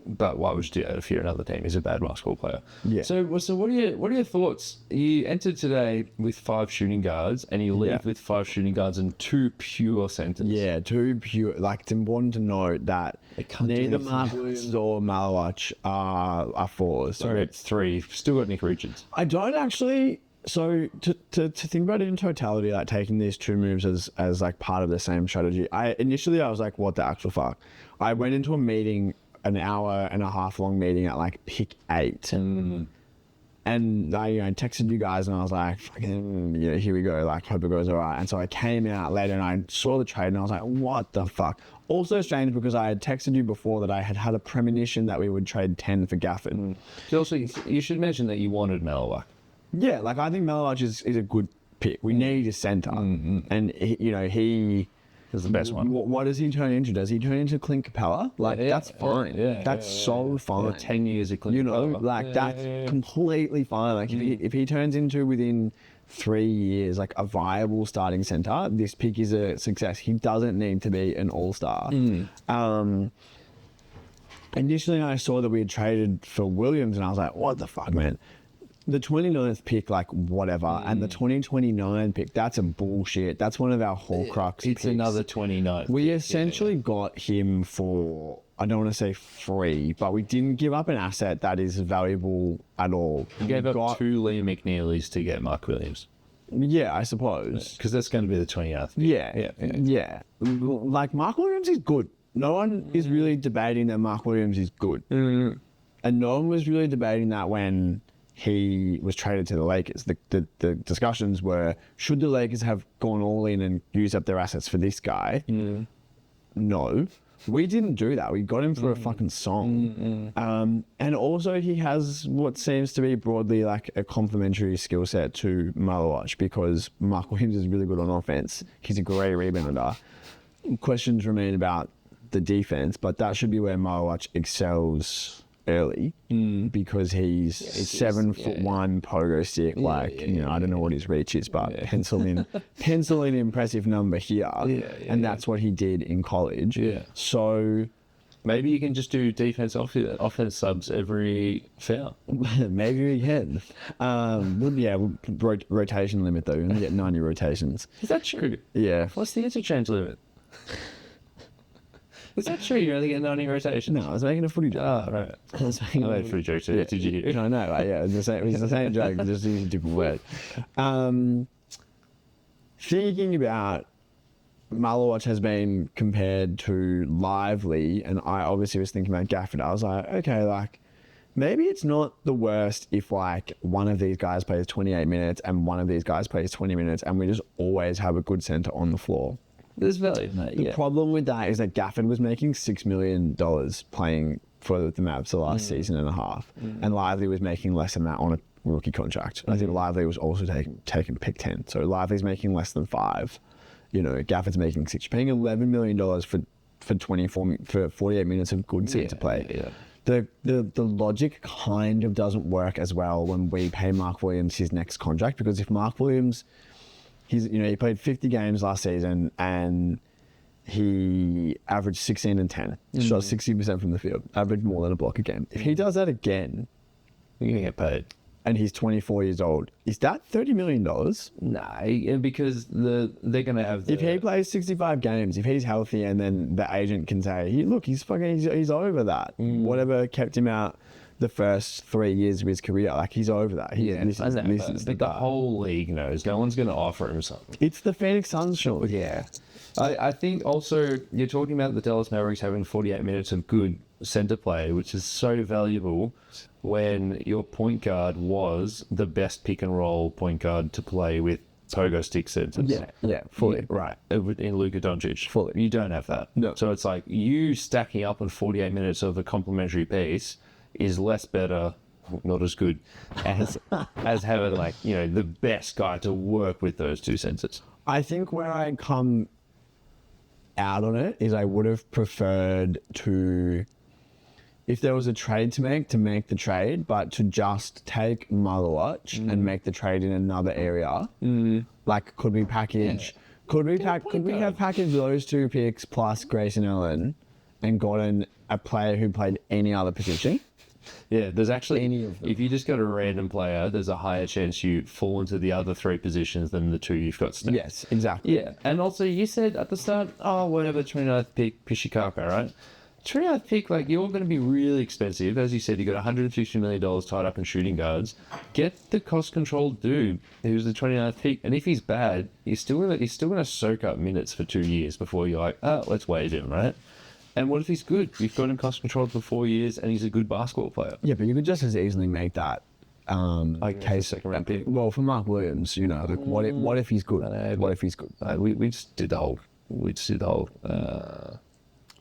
But why would you do that if you're another team? He's a bad basketball player. Yeah. So what are your thoughts? You entered today with 5 shooting guards, and you leave with 5 shooting guards and 2 pure centers. Yeah, 2 pure. It's important to note that neither Mark Williams or Malawach are 4s. Sorry, it's 3. Still got Nick Richards. I don't actually. So to think about it in totality, taking these 2 moves as part of the same strategy. Initially I was like, what the actual fuck? I went into a meeting, an hour and a half long meeting at pick 8, and I texted you guys and I was like, fucking, here we go, hope it goes all right. And so I came out later and I saw the trade and I was like, what the fuck? Also strange because I had texted you before that I had a premonition that we would trade 10 for Gafford. Also, you should mention that you wanted Malawach. Yeah, I think Malawach is a good pick. We need a center, and he is the best one. What does he turn into? Does he turn into Clint Capella? That's fine. That's so fine. 10 years of Clint Capella. That's completely fine. If he turns into within 3 years a viable starting center, this pick is a success. He doesn't need to be an all-star. Initially, I saw that we had traded for Williams, and I was like, what the fuck, man? The 29th pick, whatever, and the 2029 pick, that's a bullshit. That's one of our Horcrux It's picks. another 29. We essentially got him for, I don't want to say free, but we didn't give up an asset that is valuable at all. You gave up 2 Liam McNeelys to get Mark Williams. Yeah, I suppose. Because that's going to be the 29th pick. Yeah. Mark Williams is good. No one is really debating that Mark Williams is good. And no one was really debating that when he was traded to the Lakers. The discussions were, should the Lakers have gone all in and used up their assets for this guy? No. We didn't do that. We got him for a fucking song. And also he has what seems to be broadly a complementary skill set to Malawach, because Mark Williams is really good on offense. He's a great rebounder. Questions remain about the defense, but that should be where Malawach excels early, because he's 7'1" pogo stick. I don't know what his reach is, but pencil in impressive number here, and that's what he did in college. So maybe you can just do offense subs every foul. Maybe we can. Rotation limit though. We only get 90 rotations. Is that true? Yeah. What's the interchange limit? Is that true? You're only getting 90 rotations? No, I was making a footy joke. Oh, right. I was making I made a footy joke too. Did you hear? I know, like, yeah, it's the same joke, just using a different word. Thinking about Malawatch has been compared to Lively, and I obviously was thinking about Gafford. I was like, okay, like, maybe it's not the worst if, like, one of these guys plays 28 minutes and one of these guys plays 20 minutes, and we just always have a good centre on the floor. There's value, mate. The problem with that is that Gafford was making $6 million playing for the Mavs the last season and a half, and Lively was making less than that on a rookie contract. I think Lively was also taking pick 10, so Lively's making less than 5. You know, Gafford's making 6. You're paying $11 million for 48 minutes of good centre play. Yeah. The logic kind of doesn't work as well when we pay Mark Williams his next contract, because if Mark Williams, he played 50 games last season and he averaged 16 and 10, shot 60% from the field, averaged more than a block a game. If he does that again, You're going to get paid. and he's 24 years old, is that $30 million? Nah, because they're going to have If he plays 65 games, if he's healthy, and then the agent can say, look, he's over that. Whatever kept him out the first 3 years of his career, like, he's over that. But the whole league knows no one's going to offer him something. It's the Phoenix Suns, Sean. Yeah. I think also you're talking about the Dallas Mavericks having 48 minutes of good centre play, which is so valuable when your point guard was the best pick and roll point guard to play with pogo stick centers. Yeah, fully. Right. In Luka Doncic. Fully. You don't have that. No. So it's like you stacking up on 48 minutes of a complementary piece is less better, not as good as having, like, the best guy to work with those two centers. I think where I come out on it is I would have preferred to, if there was a trade to make the trade, but to just take Malawatch and make the trade in another area. Like, could we package? Could we have packaged those 2 picks plus Grayson Allen and gotten a player who played any other position? Yeah, there's actually, Any of them. if you just got a random player, there's a higher chance you fall into the other 3 positions than the 2 you've got stacked. Yes, exactly. Yeah, and also you said at the start, whatever, 29th pick, Pishikaka, right? 29th pick, like, you're going to be really expensive. As you said, you got $150 million tied up in shooting guards. Get the cost-controlled dude who's the 29th pick, and if he's bad, he's still going to soak up minutes for 2 years before you're like, let's waive him, right? And what if he's good? You've got him cost-controlled for 4 years, and he's a good basketball player. Yeah, but you could just as easily make that case. Second-round pick. Well, for Mark Williams, like, what if he's good? What if he's good? We just did the whole.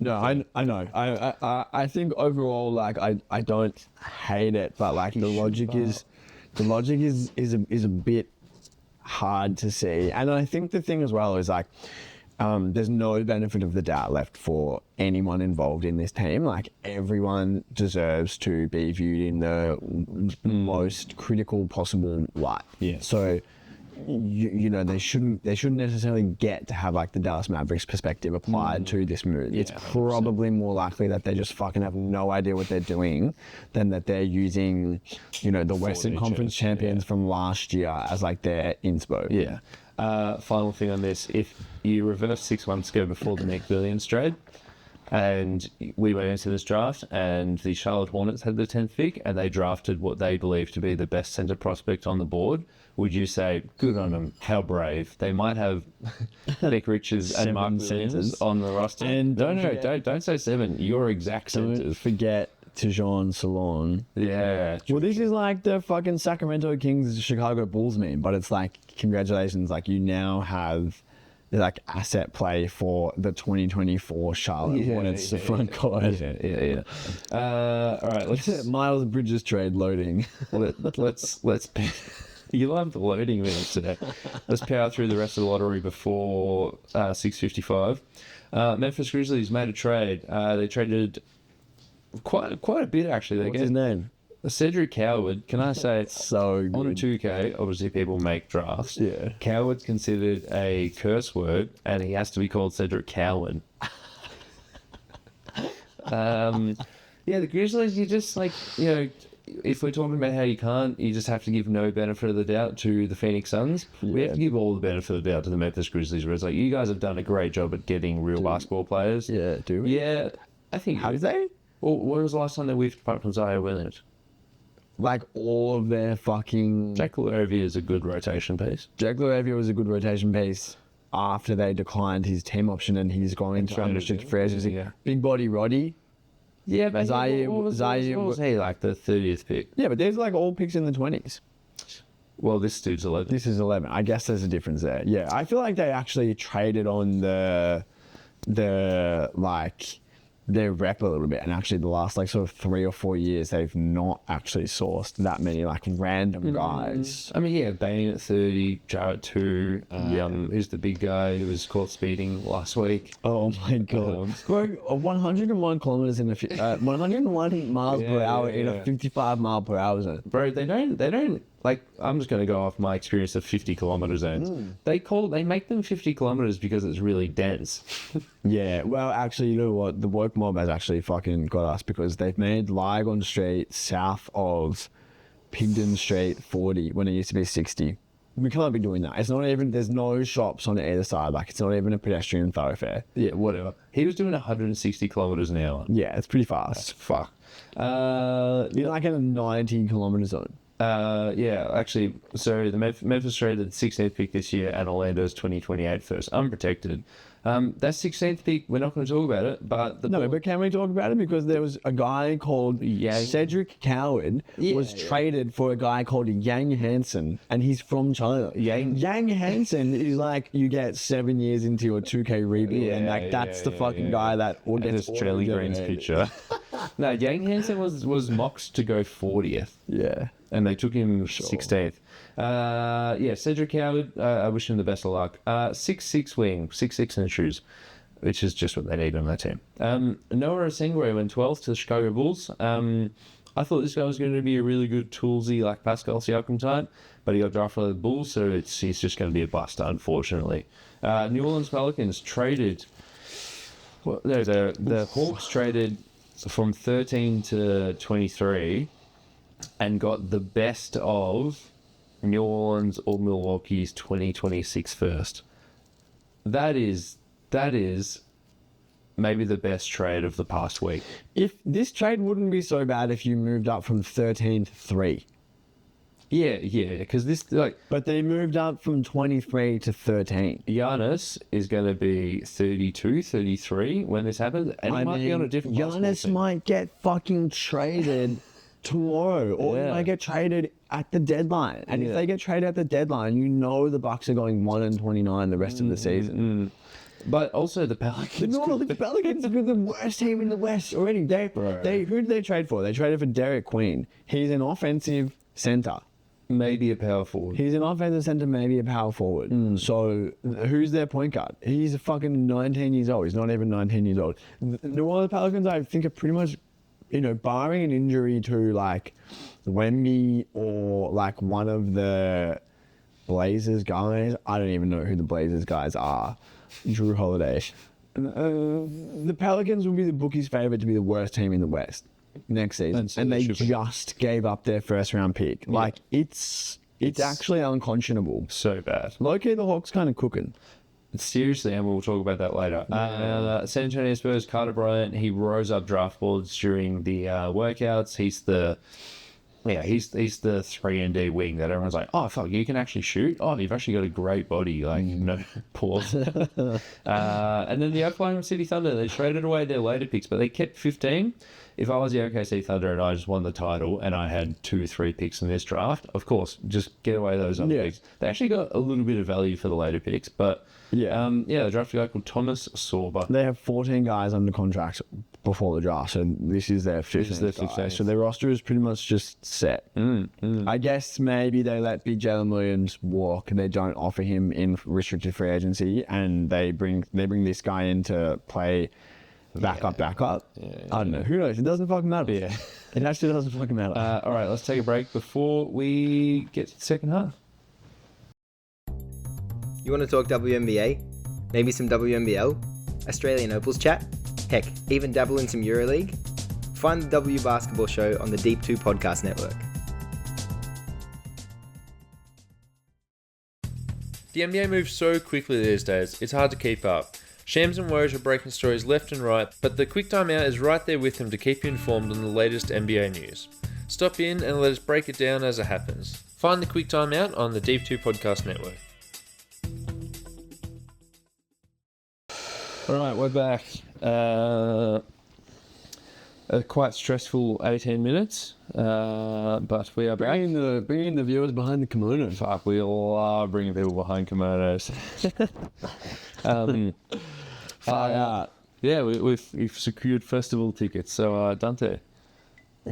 No, I know. I think overall, like, I don't hate it, but, like, the logic is a bit hard to see. And I think the thing as well is, like, there's no benefit of the doubt left for anyone involved in this team. Like, everyone deserves to be viewed in the most critical possible light. Yeah. So, they shouldn't necessarily get to have, like, the Dallas Mavericks perspective applied to this move. It's probably more likely that they just fucking have no idea what they're doing than that they're using, the Western Conference champions from last year as, like, their inspo. Yeah. Final thing on this: if you reverse 6 months ago before the Nick Williams trade, and we went into this draft, and the Charlotte Hornets had the 10th pick, and they drafted what they believe to be the best center prospect on the board, would you say, good on them, how brave? They might have Nick Richards and Mark Williams on the roster. And don't say 7. Your exact Don't centers. forget Tejon Salon. Yeah. Well, this is like the fucking Sacramento Kings Chicago Bulls meme, but it's like, congratulations, like, you now have, like, asset play for the 2024 Charlotte Hornets front court. Yeah. All right, let's Miles Bridges trade loading. let's you love the loading minutes today. Let's power through the rest of the lottery before 6:55. Memphis Grizzlies made a trade. They traded quite a bit, actually. What's his name? Cedric Coward. Can I say it's So good. on a 2K? Obviously, people make drafts. Yeah. Coward's considered a curse word, and he has to be called Cedric Cowan. Yeah, the Grizzlies, you just, like, if we're talking about how you just have to give no benefit of the doubt to the Phoenix Suns, we have to give all the benefit of the doubt to the Memphis Grizzlies, where it's like, you guys have done a great job at getting real basketball players. Yeah, do we? Yeah, I think. Have they? Well, when was the last time they whiffed apart from Zion Williams? Like all of their fucking... Jack Laravia is a good rotation piece. Jack Laravia was a good rotation piece after they declined his team option and he's gone into unrestricted free agency. Yeah. Big body Roddy. Yeah, but Zaire what was he, like the 30th pick? Yeah, but there's like all picks in the 20s. Well, this dude's 11. This is 11. I guess there's a difference there. Yeah, I feel like they actually traded on their rep a little bit, and actually the last like sort of 3 or 4 years they've not actually sourced that many like random guys. I mean, yeah, Bain at 30, Jarrett 2, who's the big guy who was caught speeding last week. Oh my god, bro! 101 kilometers in 101 miles per hour in a 55 mile per hour zone. Bro, they don't like. I'm just going to go off my experience of 50 kilometer zones. They make them 50 kilometers because it's really dense. Yeah, well, actually, you know what? The woke mob has actually fucking got us because they've made Lygon Street south of Pigden Street 40 when it used to be 60. We can't be doing that. It's not even, there's no shops on either side. Like, it's not even a pedestrian thoroughfare. Yeah, whatever. He was doing 160 kilometers an hour. Yeah, it's pretty fast. That's fuck. You're like in a 90 kilometer zone. Yeah, actually, so the Memphis traded the 16th pick this year and Orlando's 2028 first, unprotected. That 16th pick, we're not going to talk about it, but... but can we talk about it? Because there was a guy called Cedric Coward was traded for a guy called Yang Hansen, and he's from China. Yang Hansen is like, you get 7 years into your 2K rebuild, and like that's the fucking guy that gets Charlie Green's picture. No, Yang Hansen was mocked to go 40th. Yeah. And they took him 16th. Cedric Howard, I wish him the best of luck. 6'6" wing, 6'6" in the shoes, which is just what they need on that team. Noah Osengwe went 12th to the Chicago Bulls. I thought this guy was going to be a really good toolsy, like Pascal Siakam type, but he got drafted by the Bulls, so he's just going to be a bust, unfortunately. New Orleans Pelicans traded... Well, no, the Hawks traded from 13 to 23... and got the best of New Orleans or Milwaukee's 2026 first. That is maybe the best trade of the past week. If this trade wouldn't be so bad if you moved up from 13 to 3. Yeah, because this like... But they moved up from 23 to 13. Giannis is going to be 32, 33 when this happens, and he might be on a different Giannis might get fucking traded... tomorrow, or they might get traded at the deadline. And if they get traded at the deadline, you know the Bucks are going 1-29 the rest of the season. But also the Pelicans. The Pelicans are the worst team in the West already. Who did they trade for? They traded for Derek Queen. He's an offensive center. Maybe a power forward. He's an offensive center, maybe a power forward. So who's their point guard? He's fucking 19 years old. He's not even 19 years old. The New Orleans Pelicans, I think, are pretty much... barring an injury to like Wemby or like one of the Blazers guys, I don't even know who the Blazers guys are. Drew Holiday. The Pelicans will be the bookies' favorite to be the worst team in the West next season, and they just gave up their first round pick. Yeah. Like it's actually unconscionable. So bad. Low-key, the Hawks kind of cooking. Seriously, and we'll talk about that later. San Antonio Spurs, Carter Bryant, he rose up draft boards during the workouts. He's the 3-and-D wing that everyone's like, oh, fuck, you can actually shoot? Oh, you've actually got a great body. Like, no, pause. And then the Oklahoma City Thunder, they traded away their later picks, but they kept 15. If I was the OKC Thunder and I just won the title and I had 2 or 3 picks in this draft, of course, just get away those other picks. They actually got a little bit of value for the later picks, but they drafted a guy called Thomas Sorba. They have 14 guys under contract before the draft, so this is their 15th guy. So their roster is pretty much just set. I guess maybe they let Big Jalen Williams walk and they don't offer him in restricted free agency, and they bring this guy in to play backup. I don't know. Who knows? It doesn't fucking matter. Yeah. It actually doesn't fucking matter. All right, let's take a break before we get to the second half. You want to talk WNBA? Maybe some WNBL? Australian Opals chat? Heck, even dabble in some EuroLeague? Find the W Basketball Show on the Deep 2 Podcast Network. The NBA moves so quickly these days, it's hard to keep up. Shams and Woj are breaking stories left and right, but the Quick Time Out is right there with them to keep you informed on the latest NBA news. Stop in and let us break it down as it happens. Find the Quick Time Out on the Deep 2 Podcast Network. All right, we're back. A quite stressful 18 minutes, but we are back. Bringing the viewers behind the kimono. Fuck, we love bringing people behind kimonos. Yeah, we've secured festival tickets. So, Dante,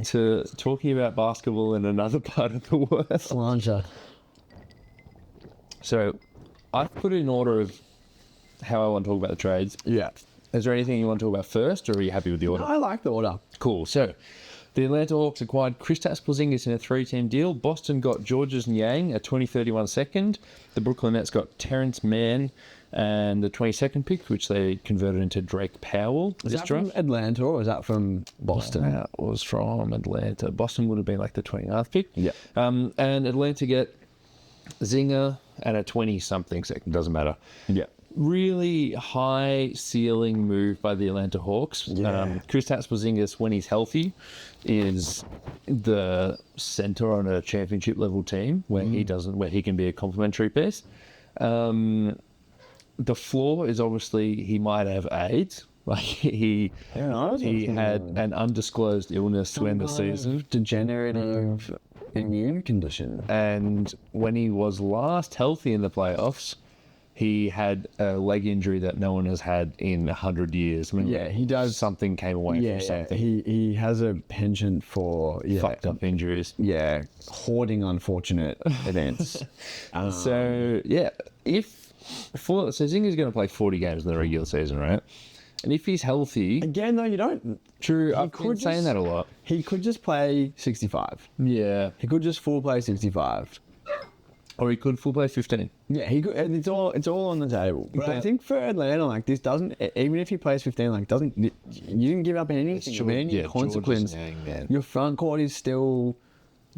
to talking about basketball in another part of the world. Sláinte. So, I've put it in order of how I want to talk about the trades. Yeah. Is there anything you want to talk about first, or are you happy with the order? I like the order. Cool. So, the Atlanta Hawks acquired Kristaps Porzingis in a 3-team deal. Boston got Georges Niang, a 2031 second. The Brooklyn Nets got Terrence Mann and the 22nd pick, which they converted into Drake Powell. Is that from Atlanta or is that from Boston? That was from Atlanta. Boston would have been like the 29th pick. Yeah. And Atlanta get Zinger and a 20-something second. Doesn't matter. Yeah. Really high ceiling move by the Atlanta Hawks. Yeah. Kristaps Porzingis, when he's healthy, is the center on a championship level team where he can be a complementary piece. The flaw is obviously he might have AIDS. Like he had an undisclosed illness to end the season. Degenerative immune condition. And when he was last healthy in the playoffs, he had a leg injury that no one has had in 100 years. I mean, Yeah, he does. Something came away from something. He has a penchant for Fucked up injuries. Yeah, hoarding unfortunate events. So Zinger's going to play 40 games in the regular season, right? And if he's healthy, Again, though, you don't. true, He I've been could saying just- that a lot. He could just play 65. Yeah, He could just full play 65. or he could full play 15. Yeah, he could. And it's all on the table. But I think for Atlanta, like this doesn't. Even if he plays 15, like doesn't. You didn't give up anything of any consequence. Your front court is still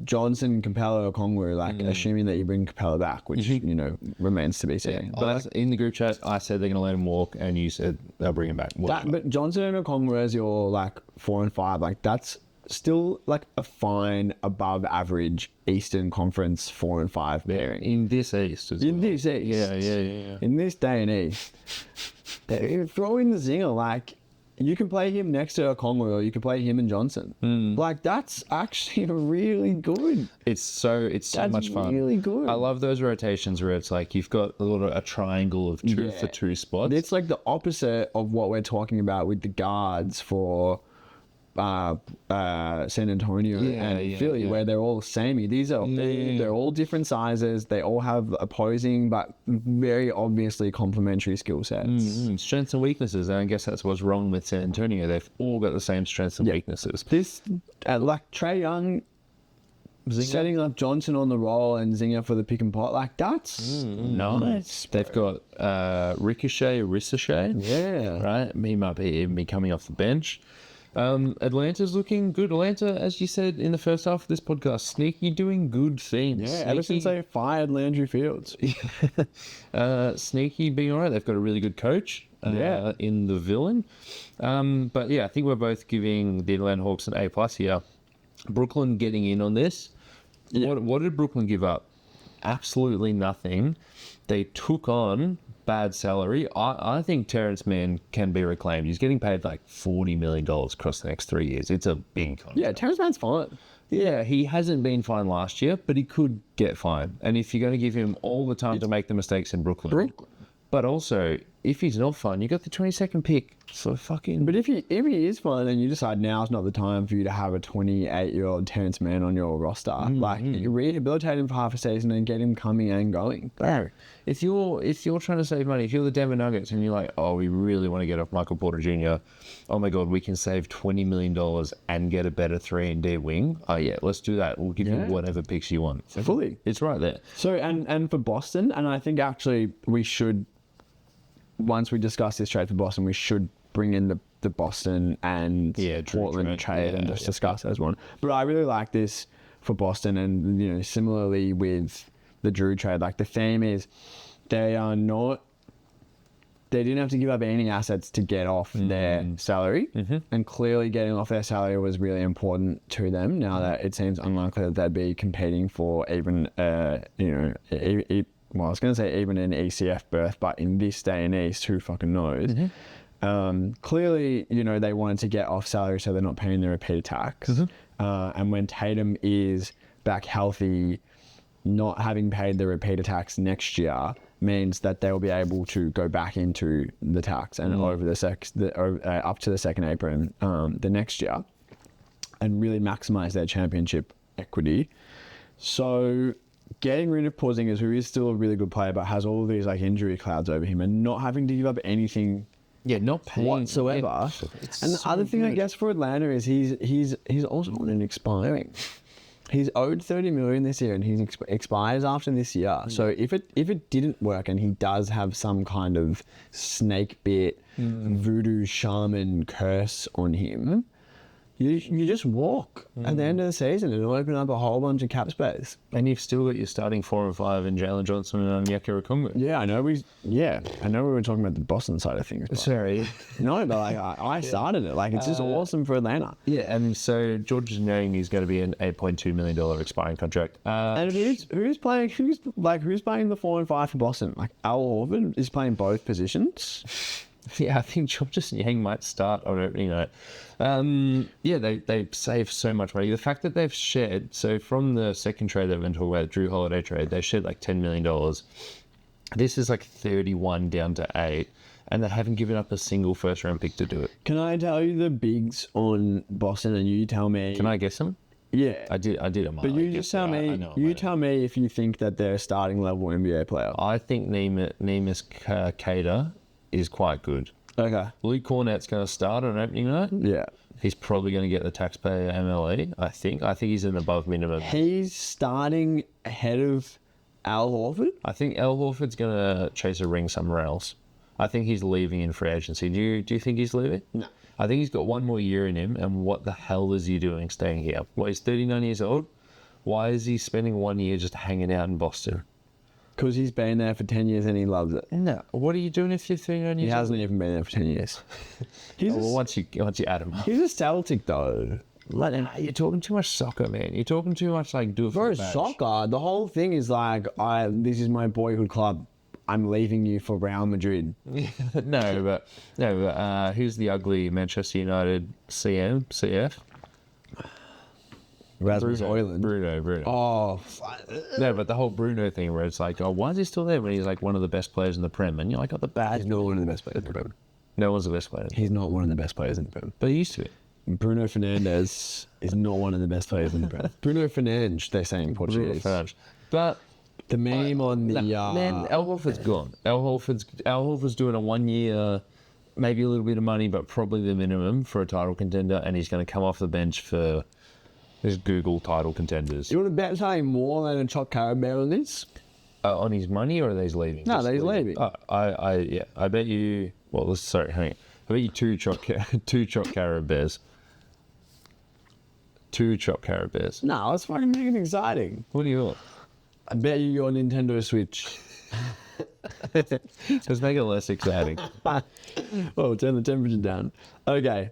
Johnson, Capella, Okongwu. Like assuming that you bring Capella back, which remains to be seen. But in the group chat, I said they're going to let him walk, and you said they'll bring him back. But Johnson and Okongwu as your like 4 and 5, like that's still like a fine above average Eastern Conference 4 and 5 pairing. in this East as well. This East. Yeah. In this day and age, throw in the Zinger. Like, you can play him next to Okongwu, or you can play him and Johnson. Like, that's actually really good. It's so That's much fun. really good. I love those rotations where it's like you've got a triangle of two for two spots. It's like the opposite of what we're talking about with the guards for San Antonio and Philly, where they're all samey. These are they're all different sizes. They all have opposing but very obviously complementary skill sets. Strengths and weaknesses, and I guess that's what's wrong with San Antonio. They've all got the same strengths and weaknesses. This like Trae Young setting up Johnson on the roll and Zinger for the pick and pop, like that's Nice. They've got Ricochet, yeah. right? He might be even be coming off the bench. Atlanta's looking good. Atlanta, as you said in the first half of this podcast, sneaky doing good things. Yeah, ever since they fired Landry Fields. Sneaky being all right. They've got a really good coach in the villain. But yeah, I think we're both giving the Atlanta Hawks an A+ here. Brooklyn getting in on this. What did Brooklyn give up? Absolutely nothing. They took on bad salary. I think Terrence Mann can be reclaimed. He's getting paid like $40 million across the next 3 years. It's a big contract. Yeah, Terrence Mann's fine. Yeah, he hasn't been fine last year, but he could get fine. And if you're going to give him all the time to make the mistakes in Brooklyn. But also, if he's not fine, you got the 22nd pick. So fucking... But if he is fine and you decide now's not the time for you to have a 28-year-old Terrence Mann on your roster, like you rehabilitate him for half a season and get him coming and going. Bro, if you're trying to save money, if you're the Denver Nuggets and you're like, oh, we really want to get off Michael Porter Jr., oh my God, we can save $20 million and get a better 3-and-D wing. Oh yeah, let's do that. We'll give you whatever picks you want. Fully. It's right there. So, and for Boston, and I think actually we should, once we discuss this trade for Boston, we should bring in the the Boston and Drew Portland trade and just yeah. discuss those one. But I really like this for Boston, and similarly with the Drew trade, like the theme is they didn't have to give up any assets to get off their salary, and clearly getting off their salary was really important to them. Now that it seems unlikely that they'd be competing for even well, I was going to say even an ECF berth, but in this day and age, who fucking knows? Clearly, they wanted to get off salary so they're not paying the repeated tax. And when Tatum is back healthy, not having paid the repeated tax next year means that they'll be able to go back into the tax and over up to the second apron the next year and really maximize their championship equity. So getting rid of Porzingis, who is still a really good player but has all of these like injury clouds over him, and not having to give up anything not paying whatsoever. And the other thing I guess for Atlanta is he's also on an expiring. He's owed $30 million this year, and he expires after this year. So if it didn't work, and he does have some kind of snake bit voodoo shaman curse on him, you just walk at the end of the season, and it'll open up a whole bunch of cap space. And you've still got your starting 4 and 5 in Jalen Johnson and Onyeka Okongwu. Yeah, I know we were talking about the Boston side of things. But Sorry. no, but like I started it. Like it's just awesome for Atlanta. Yeah, and so George is knowing he's going to be an $8.2 million expiring contract. And who's playing the 4 and 5 for Boston? Like Al Horford is playing both positions. Yeah, I think Georges Niang might start on opening night. They save so much money. The fact that they've shared, so from the second trade that went away, the Drew Holiday trade, they shared like $10 million. This is like 31 down to 8, and they haven't given up a single first round pick to do it. Can I tell you the bigs on Boston, and you tell me? Can I guess them? Yeah, I did. But you just tell me. You tell me if you think that they're a starting level NBA player. I think Neemias Queta is quite good. Okay. Luke Cornett's going to start on opening night. Yeah. He's probably going to get the taxpayer MLE, I think. I think he's an above minimum. He's starting ahead of Al Horford? I think Al Horford's going to chase a ring somewhere else. I think he's leaving in free agency. Do you think he's leaving? No. I think he's got one more year in him, and what the hell is he doing staying here? Well, he's 39 years old. Why is he spending 1 year just hanging out in Boston? Because he's been there for 10 years and he loves it. No. What are you doing if you're 39 years old? He hasn't even been there for 10 years. Once you add him up. He's a Celtic though. You're talking too much soccer, man. You're talking too much like do it for Bro, the badge. soccer, the whole thing is like, this is my boyhood club. I'm leaving you for Real Madrid. No, but who's the ugly Manchester United CF? Rasmus Højlund. Bruno. Oh, No, but the whole Bruno thing where it's like, oh, why is he still there when he's like one of the best players in the Prem? And you're like, oh, the bad. he's not one of the best players in the Prem. No one's the best player. He's not one of the best players in the Prem. But he used to be. Bruno Fernandes is not one of the best players in the Prem. Bruno Fernandes, they say in Portuguese. But the meme on the... man, Al Horford's gone. Al Horford's doing a 1 year, maybe a little bit of money, but probably the minimum for a title contender, and he's going to come off the bench for... Just Google title contenders. You want to bet something more than a Choc Carabao on this? On his money, or are they leaving? No, they're leaving. I bet you... Well, sorry, hang on. I bet you two Choc Carabao. 2 Choc Carabao. No, let's fucking make it exciting. What do you want? I bet you your Nintendo Switch. Let's make it less exciting. Well, turn the temperature down. Okay.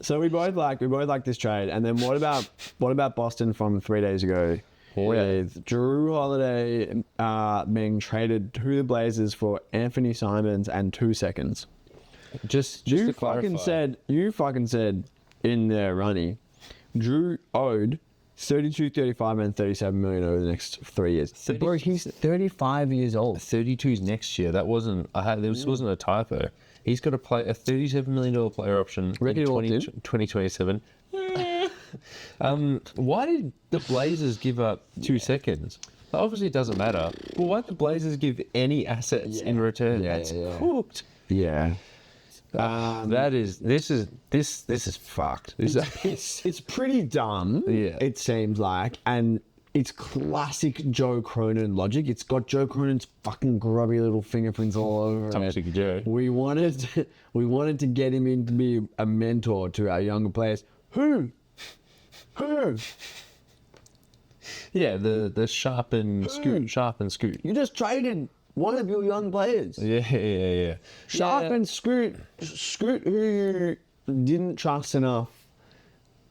So we both like this trade. And then what about Boston from 3 days ago with Drew Holiday being traded to the Blazers for Anthony Simons and 2 seconds? Just You to fucking clarify. said in there, Ronnie, Drew owed 32, 35, and 37 million over the next 3 years. Bro, he's 35 years old. 32's next year. That wasn't. This wasn't a typo. He's got to play a $37 million player option in 2027. Why did the Blazers give up 2 seconds? Obviously, it doesn't matter. But why did the Blazers give any assets in return? That's cooked. Yeah. This is fucked. It's pretty dumb. Yeah. It seems like, and it's classic Joe Cronin logic. It's got Joe Cronin's fucking grubby little fingerprints all over Toxic it. Joe. We wanted to get him in to be a mentor to our younger players. Who? Yeah, the sharp and scoot. You just traded one of your young players. Yeah. Sharp and Scoot, who didn't trust enough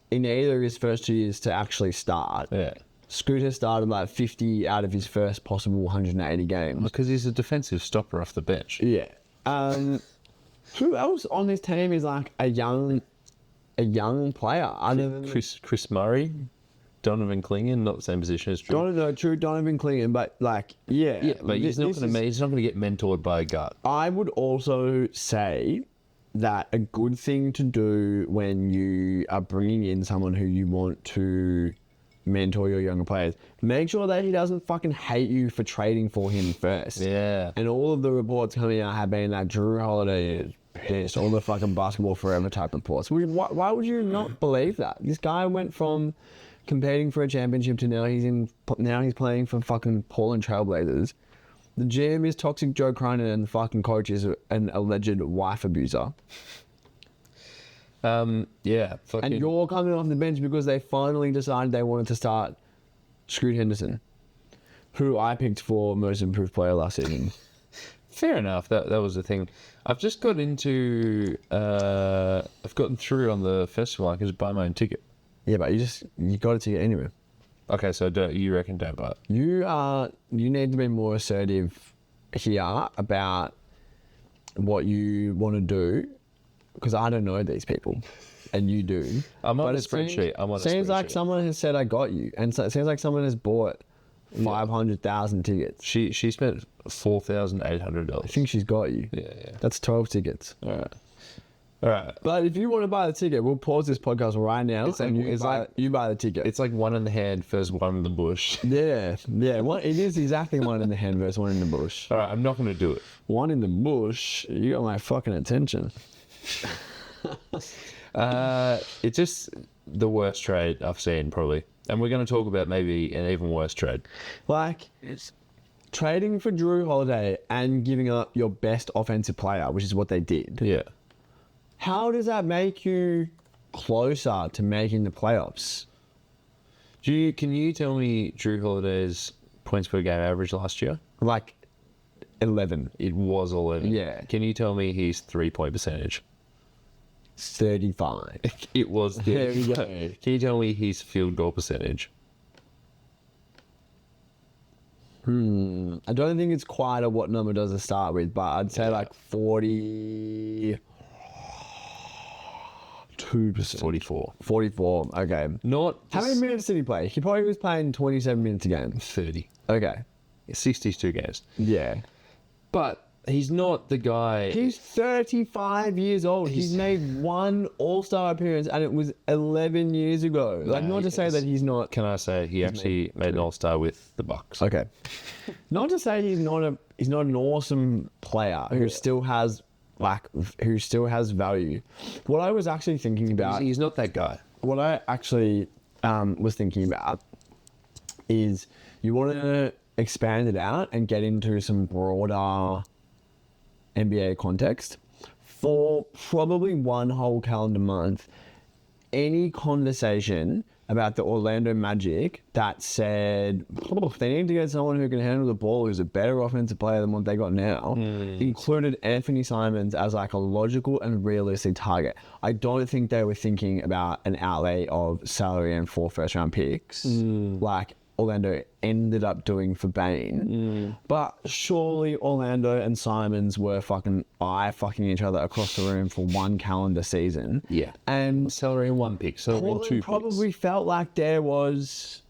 in either of his first 2 years to actually start. Yeah. Scoot has started like 50 out of his first possible 180 games. Because he's a defensive stopper off the bench. Yeah. Who else on this team is like a young player other than Chris Murray, Donovan Clingan, not the same position as Drew. Donovan Clingan, but like Yeah, but he's not going to get mentored by a gut. I would also say that a good thing to do when you are bringing in someone who you want to mentor your younger players, make sure that he doesn't fucking hate you for trading for him first. Yeah. And all of the reports coming out have been that Drew Holiday is pissed. All the fucking basketball forever type reports. Why would you not believe that? This guy went from competing for a championship to now he's playing for fucking Portland Trailblazers. The GM is toxic Joe Cronin and the fucking coach is an alleged wife abuser. Yeah. Fucking... And you're coming off the bench because they finally decided they wanted to start Scoot Henderson, who I picked for most improved player last season. Fair enough. That was the thing. I've just got into... I've gotten through on the festival. I can just buy my own ticket. Yeah, but you got a ticket anyway. Okay, so you reckon don't buy it? You need to be more assertive here about what you want to do, because I don't know these people, and you do. I'm on a spreadsheet. Seems like someone has said I got you, and so it seems like someone has bought 500,000 tickets. She spent $4,800. I think she's got you. Yeah. That's 12 tickets. All right. But if you want to buy the ticket, we'll pause this podcast right now. You buy the ticket. It's like one in the hand versus one in the bush. Yeah. It is exactly one in the hand versus one in the bush. All right, I'm not going to do it. One in the bush. You got my fucking attention. It's just the worst trade I've seen, probably. And we're going to talk about maybe an even worse trade. Like, it's trading for Drew Holiday and giving up your best offensive player, which is what they did. Yeah. How does that make you closer to making the playoffs? Can you tell me Drew Holiday's points per game average last year? Like 11. It was 11. Yeah. Can you tell me his 3-point percentage? 35. It was. There we go. Can you tell me his field goal percentage? I don't think it's quite a what number does it start with, but I'd say like 42%. 44. Okay. Not. How many minutes did he play? He probably was playing 27 minutes a game. 30. Okay. 62 games. Yeah. But he's not the guy. He's 35 years old. He's made one All-Star appearance, and it was 11 years ago. Like, not to say that he's not... Can I say he actually made an All-Star with the Bucks? Okay. Not to say he's not an awesome player who still has value. What I was actually thinking about... He's not that guy. What I actually was thinking about is you want to expand it out and get into some broader NBA context. For probably one whole calendar month, any conversation about the Orlando Magic that said they need to get someone who can handle the ball, who's a better offensive player than what they got now, included Anthony Simons as like a logical and realistic target. I don't think they were thinking about an outlay of salary and 4 first-round picks like Orlando ended up doing for Bane. But surely Orlando and Simons were fucking each other across the room for one calendar season. Yeah. And Salary and 1 pick. So Portland 2 picks. probably felt like there was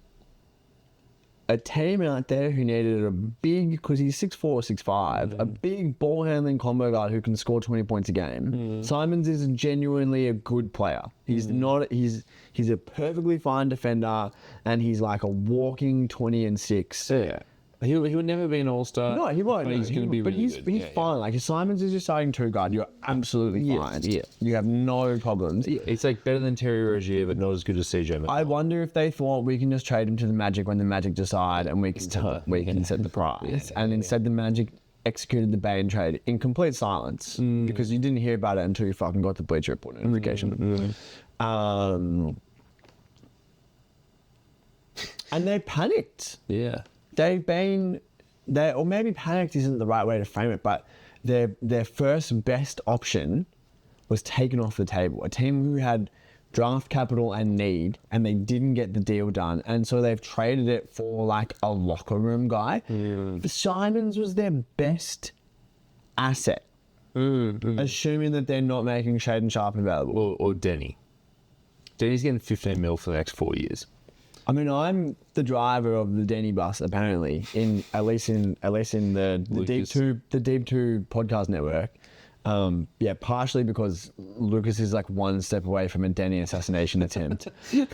a team out there who needed a big, because he's 6'4", 6'5", a big ball handling combo guard who can score 20 points a game. Simons is genuinely a good player. He's not. He's a perfectly fine defender, and he's like a walking 20 and 6. Yeah. He'll never be an all-star. No, he won't. But he's going to be really good. He's fine. Like, if Simons is your starting two guard, you're absolutely fine. Yeah. You have no problems. Yeah, it's like better than Terry Rozier, but not as good as CJ McCollum. I wonder if they thought we can just trade him to the Magic when the Magic decide, and we can set the price. And instead, the Magic executed the Bane trade in complete silence because you didn't hear about it until you fucking got the Bleacher Report notification. And they panicked. Yeah. Or maybe panicked isn't the right way to frame it, but their first best option was taken off the table. A team who had draft capital and need, and they didn't get the deal done, and so they've traded it for like a locker room guy. Simons was their best asset, assuming that they're not making Shaden Sharp available. Or Denny. Denny's getting 15 mil for the next 4 years. I mean, I'm the driver of the Denny bus, apparently, at least in the Deep Two podcast network. Partially because Lucas is like one step away from a Denny assassination attempt. You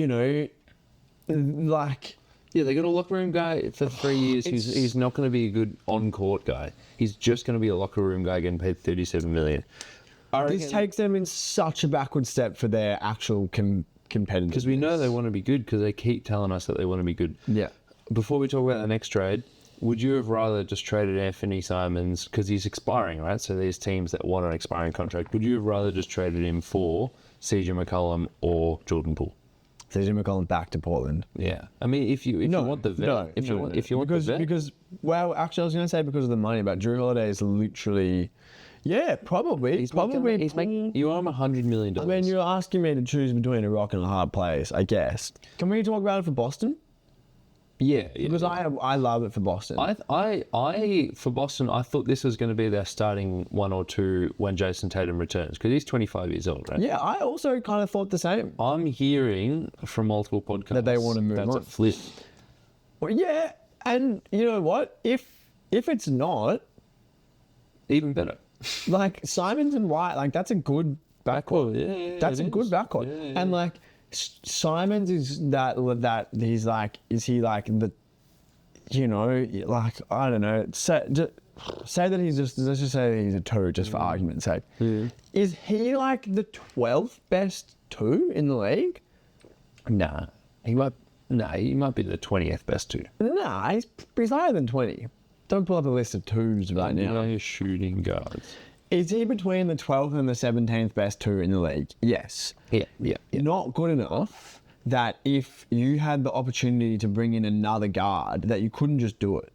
know, like. Yeah, they got a locker room guy for 3 years. He's not going to be a good on-court guy. He's just going to be a locker room guy getting paid $37 million. This takes them in such a backward step for their actual competitors. Because we know they want to be good because they keep telling us that they want to be good. Yeah. Before we talk about the next trade, would you have rather just traded Anthony Simons because he's expiring, right? So there's teams that want an expiring contract. Would you have rather just traded him for CJ McCollum or Jordan Poole? CJ McCollum back to Portland. Yeah. I mean, if you want the vet, if you want the vet. Because actually I was going to say because of the money, but Drew Holiday is literally. Yeah, probably. He's making. You owe him $100 million. I mean, you're asking me to choose between a rock and a hard place, I guess. Can we talk about it for Boston? Yeah, because I love it for Boston. I for Boston, I thought this was going to be their starting one or two when Jason Tatum returns because he's 25 years old, right? Yeah, I also kind of thought the same. I'm hearing from multiple podcasts that they want to move on. That's a flip. Well, yeah, and you know what? If it's not, even better. Like Simons and White, like that's a good backcourt. Yeah, that's a good backcourt. Yeah. And like Simons is that he's like, is he like the, you know, like I don't know. Say that he's just, let's just say that he's a two, just for argument's sake. Yeah. Is he like the 12th best two in the league? Nah, he might be the 20th best two. Nah, he's higher than 20. Don't pull up a list of twos right now. No shooting guards. Is he between the 12th and the 17th best two in the league? Yes. Yeah. Not good enough that if you had the opportunity to bring in another guard, that you couldn't just do it.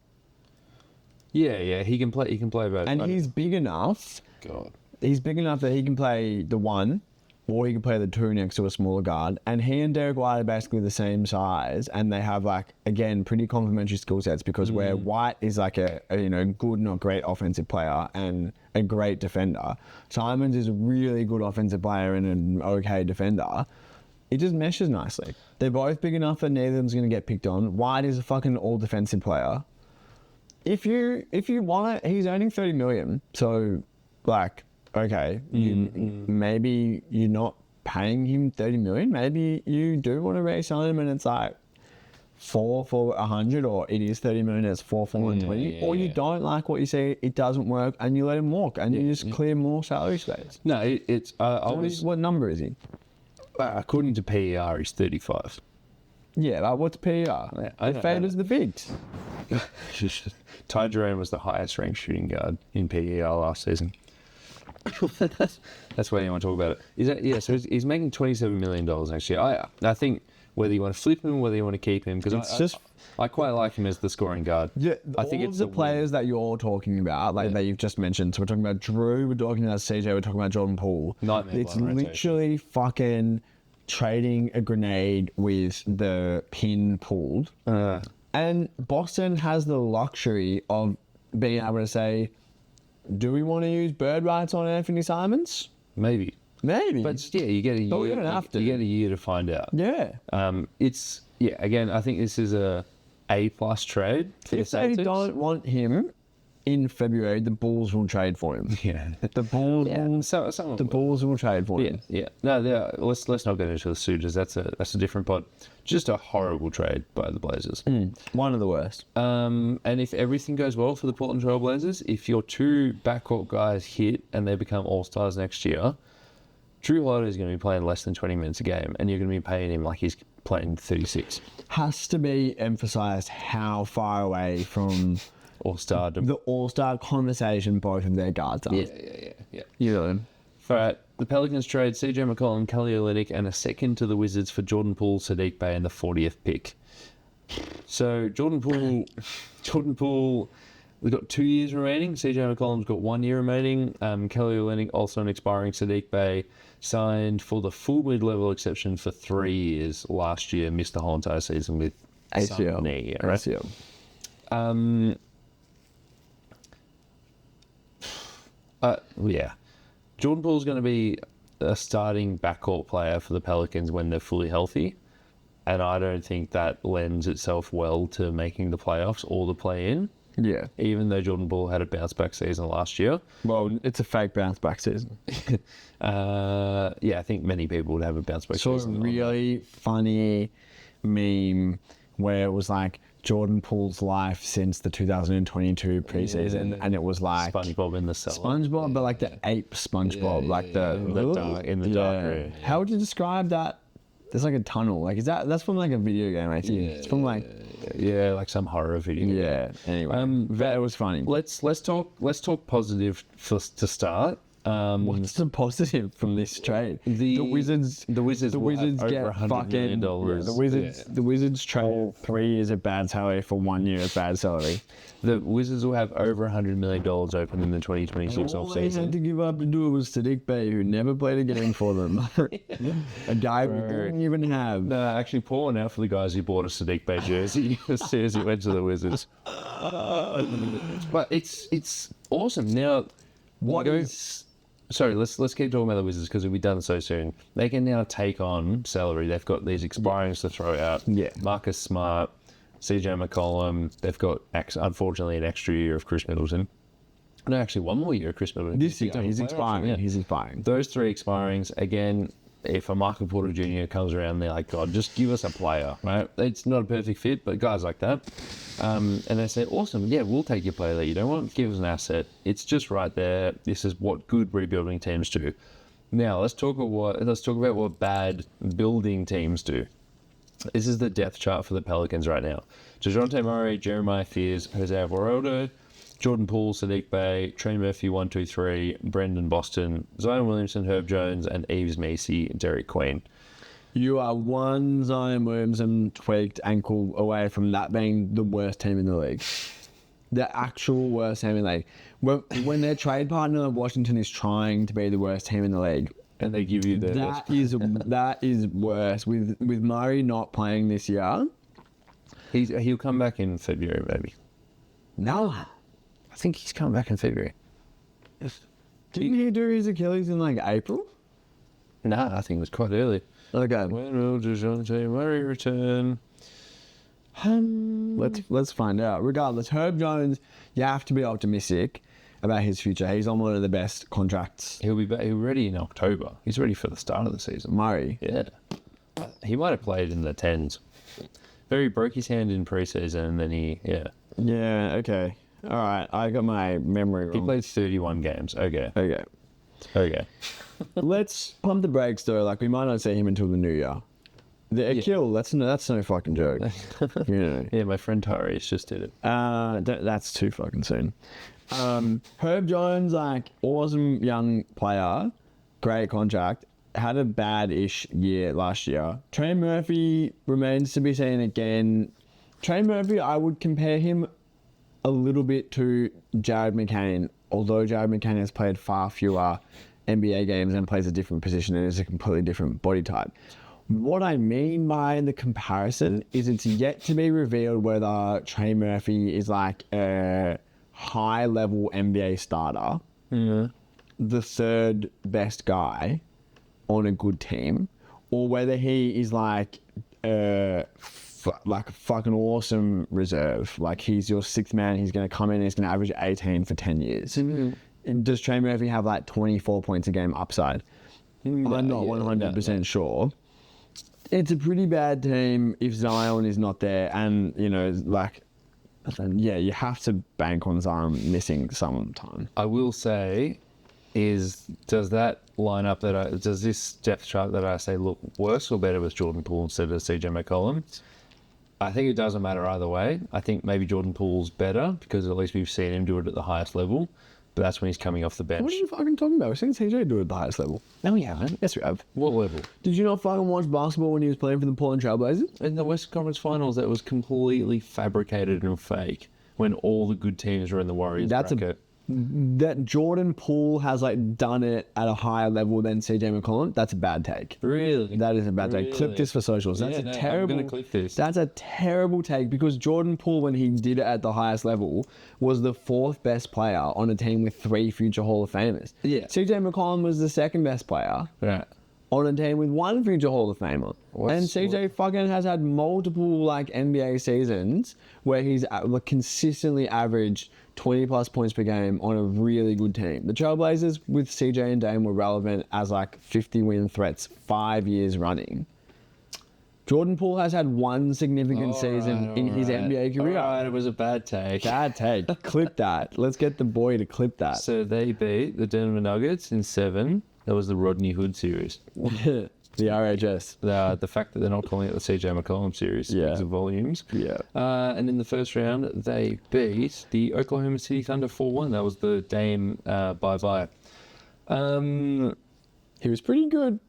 Yeah. He can play both. And he's big enough. God. He's big enough that he can play the one, or he can play the two next to a smaller guard. And he and Derek White are basically the same size, and they have like, again, pretty complementary skill sets because where White is like a good, not great offensive player and a great defender, Simons is a really good offensive player and an okay defender. It just meshes nicely. They're both big enough that neither of them's going to get picked on. White is a fucking all defensive player. If you want it, he's earning $30 million. So like, okay, maybe you're not paying him $30 million. Maybe you do want to re-sign him and it's like 4 for 100, or it is $30 million, it's 4 for 120, or you don't like what you see, it doesn't work, and you let him walk, and you just clear more salary space. No, it's what number is he? According to PER, he's 35. Yeah, like what's PER? It favours the bigs. Ty Jerome was the highest ranked shooting guard in PER last season. That's why you want to talk about it. So he's making $27 million next year. I think whether you want to flip him, whether you want to keep him, because I quite like him as the scoring guard. Yeah, I think it's the players that you're talking about, that you've just mentioned. So we're talking about Drew, we're talking about CJ, we're talking about Jordan Poole. It's literally fucking trading a grenade with the pin pulled. And Boston has the luxury of being able to say, do we want to use bird rights on Anthony Simons? Maybe. But yeah, you get a year. But we don't have to. You get a year to find out. Yeah. Again, I think this is a A+ trade for the Celtics. If they don't want him, in February, the Bulls will trade for him. Yeah. The Bulls, The Bulls will trade for him. Yeah. No, let's not get into the suitors. That's a different pod. Just a horrible trade by the Blazers. One of the worst. And if everything goes well for the Portland Trail Blazers, if your two backcourt guys hit and they become all-stars next year, Drew Holiday is going to be playing less than 20 minutes a game, and you're going to be paying him like he's playing 36. Has to be emphasised how far away from All-star. the All-Star conversation both of their guards are. Yeah. You know. All right. The Pelicans trade CJ McCollum, Kelly Olynyk, and a second to the Wizards for Jordan Poole, Sadiq Bey, and the 40th pick. So Jordan Poole, we've got 2 years remaining. CJ McCollum's got 1 year remaining. Kelly Olynyk, also an expiring. Sadiq Bey signed for the full mid-level exception for 3 years last year. Missed the whole entire season with ACL. some knee, right? ACL. Yeah. Jordan Poole's going to be a starting backcourt player for the Pelicans when they're fully healthy. And I don't think that lends itself well to making the playoffs or the play-in, Yeah. even though Jordan Poole had a bounce-back season last year. Well, it's a fake bounce back season. Yeah, I think many people would have a bounce-back Saw a season. really funny meme where it was like Jordan Poole's life since the 2022 preseason, and it was like SpongeBob in the cellar. SpongeBob, but like the ape SpongeBob, like the dark room. How would you describe that? There's like a tunnel. Like, that's from like a video game, I think. It's from like Yeah, like some horror video. yeah. Anyway, that was funny. Let's talk positive to start. What's the positive from this trade? The Wizards will have get over $100 fucking million. the Wizards trade 3 years of bad salary for 1 year of bad salary. The Wizards will have over $100 million open in the 2026 All they had offseason. to give up to do it was Sadiq Bey, who never played a game for them. A guy we didn't even have. No, actually pouring out for the guys who bought a Sadiq Bey jersey as soon as he went to the Wizards. But it's awesome. Now, What you go- is- Sorry, let's keep talking about the Wizards because we'll be done so soon. They can now take on salary. They've got these expirings to throw out. Yeah. Marcus Smart, CJ McCollum. They've got, unfortunately, an extra year of Chris Middleton. No, actually, one more year of Chris Middleton. This year, he's expiring. Yeah. He's expiring. Those three expirings, again, if a Michael Porter Jr. comes around, they're like, God, just give us a player, right? It's not a perfect fit, but guys like that. And they say, awesome, yeah, we'll take your player that you don't want. Give us an asset. It's just right there. This is what good rebuilding teams do. Now, let's talk about what bad building teams do. This is the depth chart for the Pelicans right now. DeJounte Murray, Jeremiah Fears, Jose Alvarado, Jordan Poole, Sadiq Bey, Trey Murphy, 1, 2, 3, Brendan Boston, Zion Williamson, Herb Jones, and Eves Macy, Derek Queen. You are one Zion Williamson tweaked ankle away from that being the worst team in the league. The actual worst team in the league. When their trade partner, Washington, is trying to be the worst team in the league, And they give you the... that is worse. With Murray not playing this year. He'll come back in February, maybe. No. I think he's coming back in February. Didn't he do his Achilles in like April? Nah, I think it was quite early. Okay. When will DeJounte Murray return? Let's find out. Regardless, Herb Jones, you have to be optimistic about his future. He's on one of the best contracts. He'll be ready in October. He's ready for the start of the season. Murray. Yeah. He might have played in the 10s. He broke his hand in preseason and then Yeah, okay. All right, I got my memory wrong. He played 31 games. Okay. Okay. Let's pump the brakes though. Like, we might not see him until the new year. The Achilles, that's no fucking joke. You know. Yeah, my friend Tyrese just did it. That's too fucking soon. Herb Jones, like, awesome young player, great contract. Had a bad-ish year last year. Trey Murphy remains to be seen again. Trey Murphy, I would compare him a little bit to Jared McCain, although Jared McCain has played far fewer NBA games and plays a different position and is a completely different body type. What I mean by the comparison is it's yet to be revealed whether Trey Murphy is like a high-level NBA starter, the third best guy on a good team, or whether he is like a like a fucking awesome reserve. Like he's your sixth man. He's going to come in and he's going to average 18 for 10 years. And does Trey Murphy have like 24 points a game upside? I'm not 100% sure. It's a pretty bad team if Zion is not there, and you know, like, yeah, you have to bank on Zion missing some time. I will say, does that lineup does this depth chart that I say look worse or better with Jordan Poole instead of CJ McCollum? I think it doesn't matter either way. I think maybe Jordan Poole's better because at least we've seen him do it at the highest level. But that's when he's coming off the bench. What are you fucking talking about? We've seen CJ do it at the highest level. No, we haven't. Yes, we have. What level? Did you not fucking watch basketball when he was playing for the Portland Trailblazers? In the Western Conference Finals, that was completely fabricated and fake when all the good teams were in the Warriors bracket. That Jordan Poole has like done it at a higher level than CJ McCollum. That's a bad take. Really? That is a bad take. Clip this for socials. That's I'm gonna click this. That's a terrible take because Jordan Poole, when he did it at the highest level, was the fourth best player on a team with 3 future Hall of Famers. Yeah. CJ McCollum was the second best player. Right. On a team with 1 future Hall of Famer. And CJ fucking has had multiple like NBA seasons where he's consistently averaged 20 plus points per game on a really good team. The Trailblazers with CJ and Dame were relevant as like 50 win threats 5 years running. Jordan Poole has had 1 significant season in his NBA career. Alright, it was a bad take. Bad take. Clip that. Let's get the boy to clip that. So they beat the Denver Nuggets in 7. That was the Rodney Hood series. The RHS. The fact that they're not calling it the CJ McCollum series speaks of volumes. Yeah. And in the first round, they beat the Oklahoma City Thunder 4-1. That was the Dame bye-bye. He was pretty good.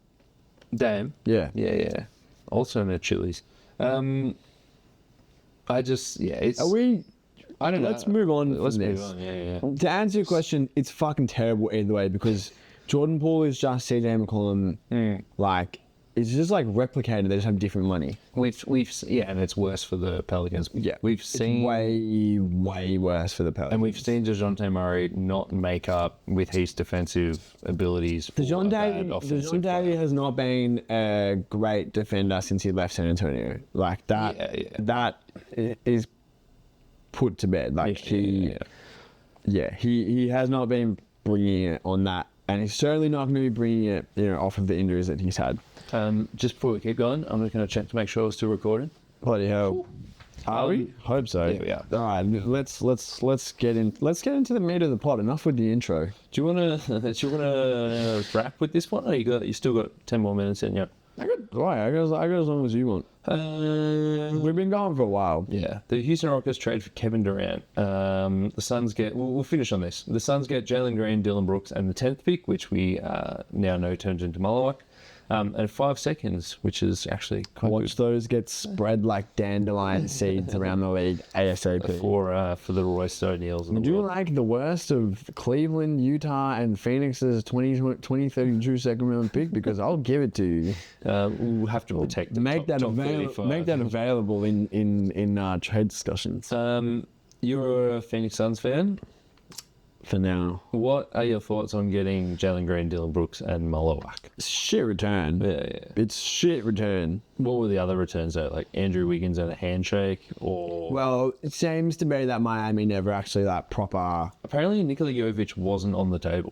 Dame? Yeah. Yeah. Also in the Chili's. It's... I don't know. Let's move on. Let's from move this. on, yeah. To answer your question, it's fucking terrible either way because Jordan Poole is just CJ McCollum. Like, it's just like replicated. They just have different money. And it's worse for the Pelicans. Yeah. We've seen... way worse for the Pelicans. And we've seen DeJounte Murray not make up with his defensive abilities. DeJounte has not been a great defender since he left San Antonio. Like, that is put to bed. Like, he has not been bringing it on that. And he's certainly not going to be bringing it, off of the injuries that he's had. Just before we keep going, I'm just going to check to make sure we're still recording. Bloody hell! Are we? Hope so. Yeah, we are. All right, let's get into the meat of the pot. Enough with the intro. Do you want to wrap with this one, or you still got 10 more minutes in? Yeah. I got as long as you want. We've been going for a while. Yeah. The Houston Rockets trade for Kevin Durant. The Suns get... We'll finish on this. The Suns get Jalen Green, Dylan Brooks, and the 10th pick, which we now know turns into Malawak. And 5 seconds, which is actually quite Watch those get spread like dandelion seeds around the league ASAP. For the Royce O'Neals. Would you like the worst of Cleveland, Utah, and Phoenix's 2032 second round pick? Because I'll give it to you. We'll have to protect the make that top 35. Make that available in trade discussions. You're a Phoenix Suns fan. For now. What are your thoughts on getting Jalen Green, Dylan Brooks, and Malawak? Shit return. Yeah. It's shit return. What were the other returns though? Like Andrew Wiggins and a handshake, or... Well, it seems to be that Miami never actually proper... Apparently Nikola Jovic wasn't on the table.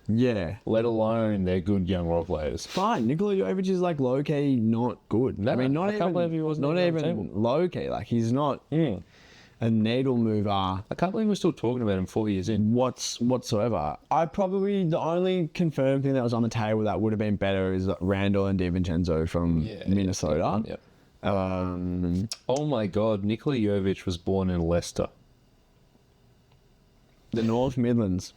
Yeah. Let alone their good young role players. Fine. Nikola Jovic is like low-key not good. No, I can't believe he wasn't not even low-key. Like he's not... a needle mover. I can't believe we're still talking about him 4 years in. Whatsoever. The only confirmed thing that was on the table that would have been better is Randall and DiVincenzo from Minnesota. Yep. Oh my God, Nikola Jovic was born in Leicester. The North Midlands.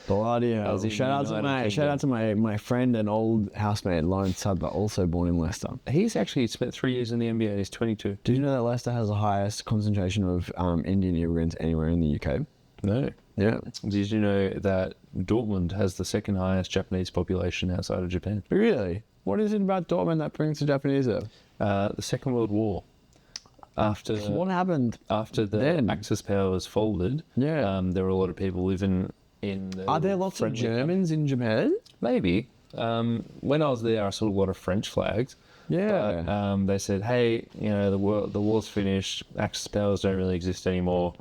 Bloody hell. Shout out to my friend and old housemate Lawrence Sudler, also born in Leicester. He's actually spent 3 years in the NBA and he's 22. Did you know that Leicester has the highest concentration of Indian immigrants anywhere in the UK? No. Yeah. Did you know that Dortmund has the second highest Japanese population outside of Japan? Really? What is it about Dortmund that brings the Japanese there? The Second World War. What happened? After the Axis powers folded, there were a lot of people living in the... Are there lots of Germans in Japan? Maybe. When I was there, I saw a lot of French flags. Yeah. But, they said, hey, the war's finished. Access powers don't really exist anymore.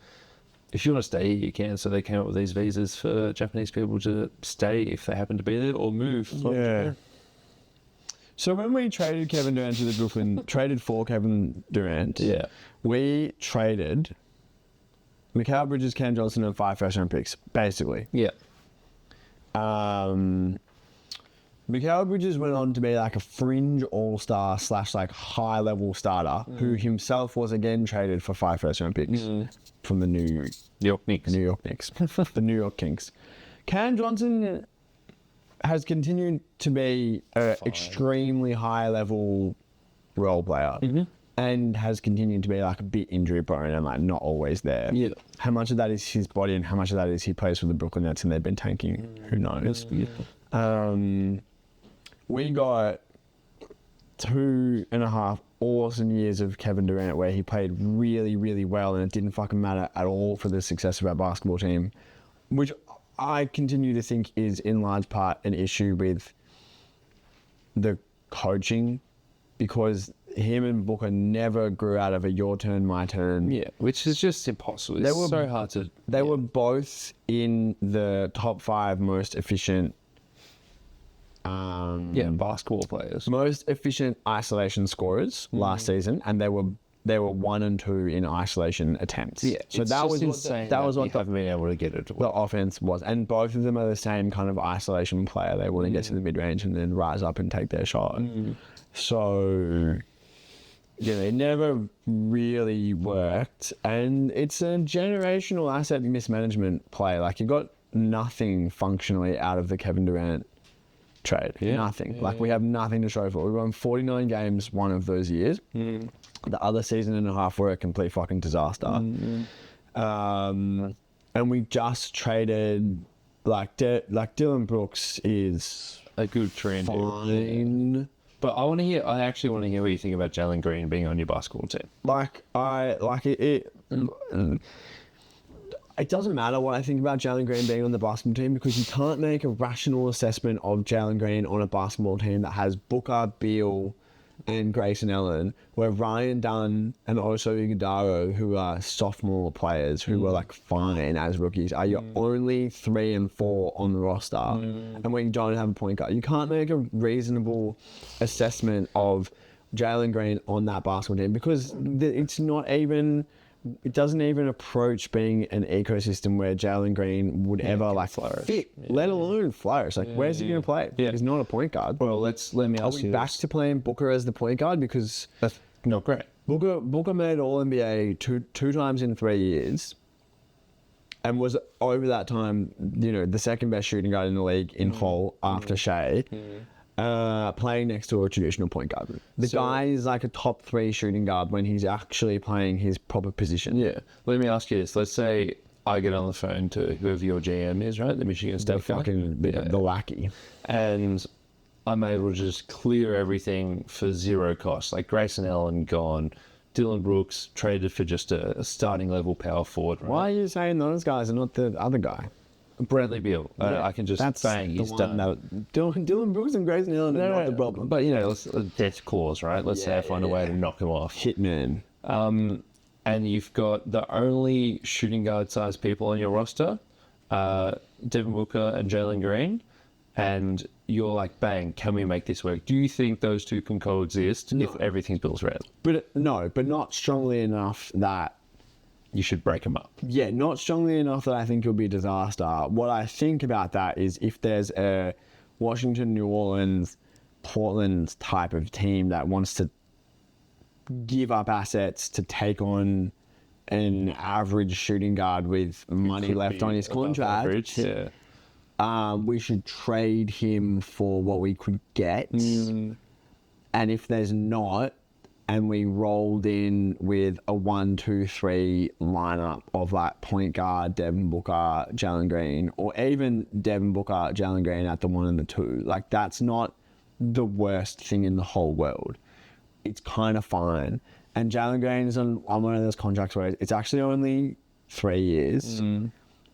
If you want to stay here, you can. So they came up with these visas for Japanese people to stay if they happen to be there or move. From Japan. So when we traded Kevin Durant to the Brooklyn, traded for Kevin Durant, we traded Mikal Bridges, Cam Johnson, and 5 first-round picks, basically. Yeah. Mikal Bridges went on to be like a fringe all-star / like high-level starter who himself was again traded for 5 first-round picks from the New York Knicks. The New York Kings. Cam Johnson has continued to be an extremely high-level role player and has continued to be like a bit injury-prone and like not always there. Yeah. How much of that is his body and how much of that is he plays for the Brooklyn Nets and they've been tanking? Who knows? We got 2.5 awesome years of Kevin Durant where he played really, really well and it didn't fucking matter at all for the success of our basketball team, which I continue to think is in large part an issue with the coaching because him and Booker never grew out of a your turn, my turn. Yeah, which is just impossible. It's so hard to... They were both in the top 5 most efficient... basketball players. Most efficient isolation scorers last season, and they were 1 and 2 in isolation attempts. Yeah, so that was insane. That was what they haven't been able to get it to the offense was, and both of them are the same kind of isolation player. They want to get to the mid range and then rise up and take their shot. So it never really worked, and it's a generational asset mismanagement play. Like you got nothing functionally out of the Kevin Durant trade. Nothing. We have nothing to show for it. We won 49 games one of those years. The other season and a half were a complete fucking disaster. And we just traded Dylan Brooks is a good trend. Fine. But I actually want to hear what you think about Jalen Green being on your basketball team. It doesn't matter what I think about Jalen Green being on the basketball team because you can't make a rational assessment of Jalen Green on a basketball team that has Booker, Beal, and Grayson Allen, where Ryan Dunn and also Iguodala, who are sophomore players who were like fine as rookies, are your only 3 and 4 on the roster, and when you don't have a point guard, you can't make a reasonable assessment of Jalen Green on that basketball team because it's not even. It doesn't even approach being an ecosystem where Jalen Green would ever flourish. fit, let alone flourish. Where's he going to play? Yeah. He's not a point guard. Well, let me ask you. Are we back to playing Booker as the point guard because that's not great. Booker made All NBA two times in 3 years, and was over that time, the second best shooting guard in the league in whole after Shea. Playing next to a traditional point guard. The guy is like a top 3 shooting guard when he's actually playing his proper position. Yeah. Let me ask you this. Let's say I get on the phone to whoever your GM is, right? The Michigan State guy. The lackey. And I'm able to just clear everything for zero cost. Like Grayson Allen gone. Dylan Brooks traded for just a starting level power forward. Right? Why are you saying those guys are not the other guy? Bradley Beal. I can just bang. He's done. Dylan Brooks and Grayson Allen are not the problem. But let's death clause, right? Let's say I find a way to knock him off. Hitman. And you've got the only shooting guard size people on your roster, Devin Booker and Jalen Green, and you're like, bang, can we make this work? Do you think those two can coexist if everything's built around? But not strongly enough that you should break them up. Yeah, not strongly enough that I think it'll be a disaster. What I think about that is if there's a Washington, New Orleans, Portland type of team that wants to give up assets to take on an average shooting guard with money left on his contract, we should trade him for what we could get. And if there's not, and we rolled in with a 1-2-3 lineup of like point guard, Devin Booker, Jalen Green, or even Devin Booker, Jalen Green at the 1 and the 2. Like that's not the worst thing in the whole world. It's kind of fine. And Jalen Green is on one of those contracts where it's actually only 3 years.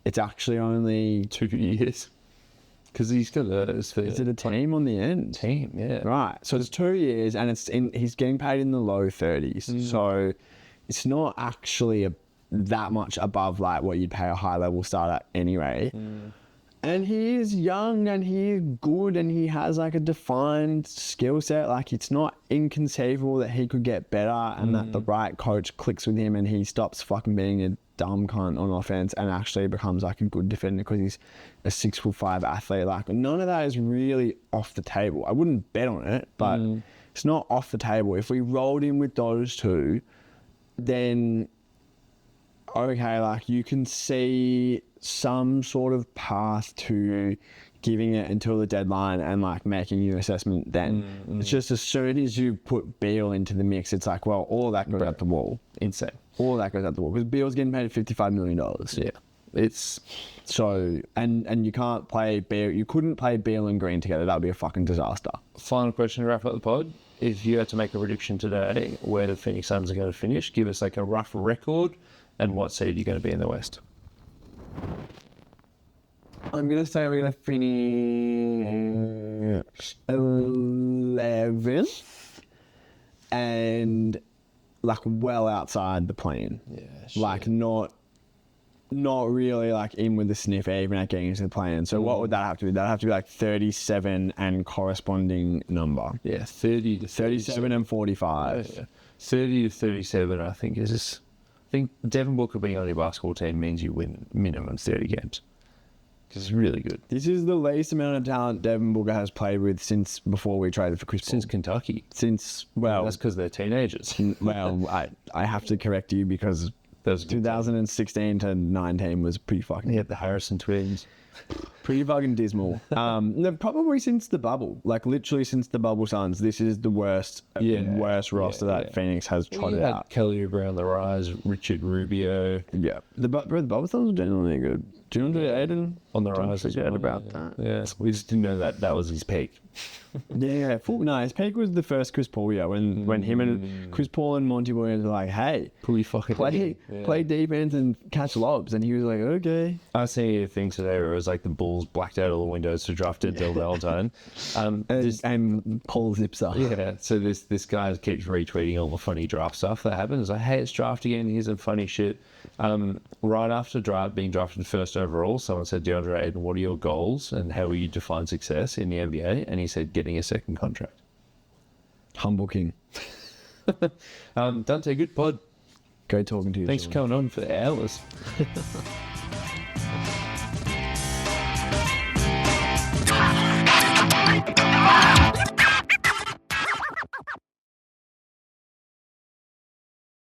It's actually only 2 years. because he's got Is it a team on the end? team, yeah. Right. So it's 2 years, and he's getting paid in the low 30s. So it's not actually that much above like what you'd pay a high level starter anyway. And he is young, and he is good, and he has like a defined skill set. Like, it's not inconceivable that he could get better, and that the right coach clicks with him, and he stops fucking being a dumb cunt on offense and actually becomes like a good defender because he's a 6'5" athlete. Like, none of that is really off the table. I wouldn't bet on it, but it's not off the table. If we rolled in with those two, then okay, like, you can see some sort of path to giving it until the deadline and like making your assessment then. It's just as soon as you put Beal into the mix, it's like, well, all of that goes out the wall. Insane. All of that goes out the wall because Beal's getting paid $55 million. Yeah. It's so, and you can't play Beal. You couldn't play Beal and Green together. That would be a fucking disaster. final question to wrap up the pod. If you had to make a prediction today where the Phoenix Suns are going to finish, give us like a rough record and what seed you're going to be in the West. I'm going to say we're going to finish 11th and like well outside the plane. Yeah, like not really like in with the sniff even at getting into the plane. So what would that have to be? That'd have to be like 37 and corresponding number. Yeah, 30 to 37 and 45. Yeah. 30 to 37, I think is. I think Devin Booker being on your basketball team means you win minimum 30 games. Because it's really good. This is the least amount of talent Devin Booker has played with since before we traded for Chris Paul. Since Kentucky. Well, that's because they're teenagers. Well, I have to correct you because 2016 to 19 was pretty fucking... Yeah, the Harrison twins. Pretty fucking dismal. No, probably since the bubble. Like, literally since the bubble Suns, this is the worst roster that Phoenix has trotted out. Kelly Oubre on the rise, Richard Rubio. Yeah. The bubble Suns were genuinely good. DeAndre Ayton on the rise. Forget about that. Yeah, we just didn't know that was his peak. Yeah, his peak was the first Chris Paul year when him and Chris Paul and Monty Williams were like, hey, Pull fucking play defense and catch lobs. And he was like, okay. I was seeing a thing today where it was like the Bulls blacked out all the windows to draft Del Valentine. And Paul Zipser. Yeah, so this guy keeps retweeting all the funny draft stuff that happens. Like, hey, it's draft again. Here's some funny shit. Right after being drafted first overall, someone said, DeAndre Ayton, what are your goals and how will you define success in the NBA? And he said, getting a second contract. Humble king. Dante, good pod. Go talking to you. Thanks for coming on for hours.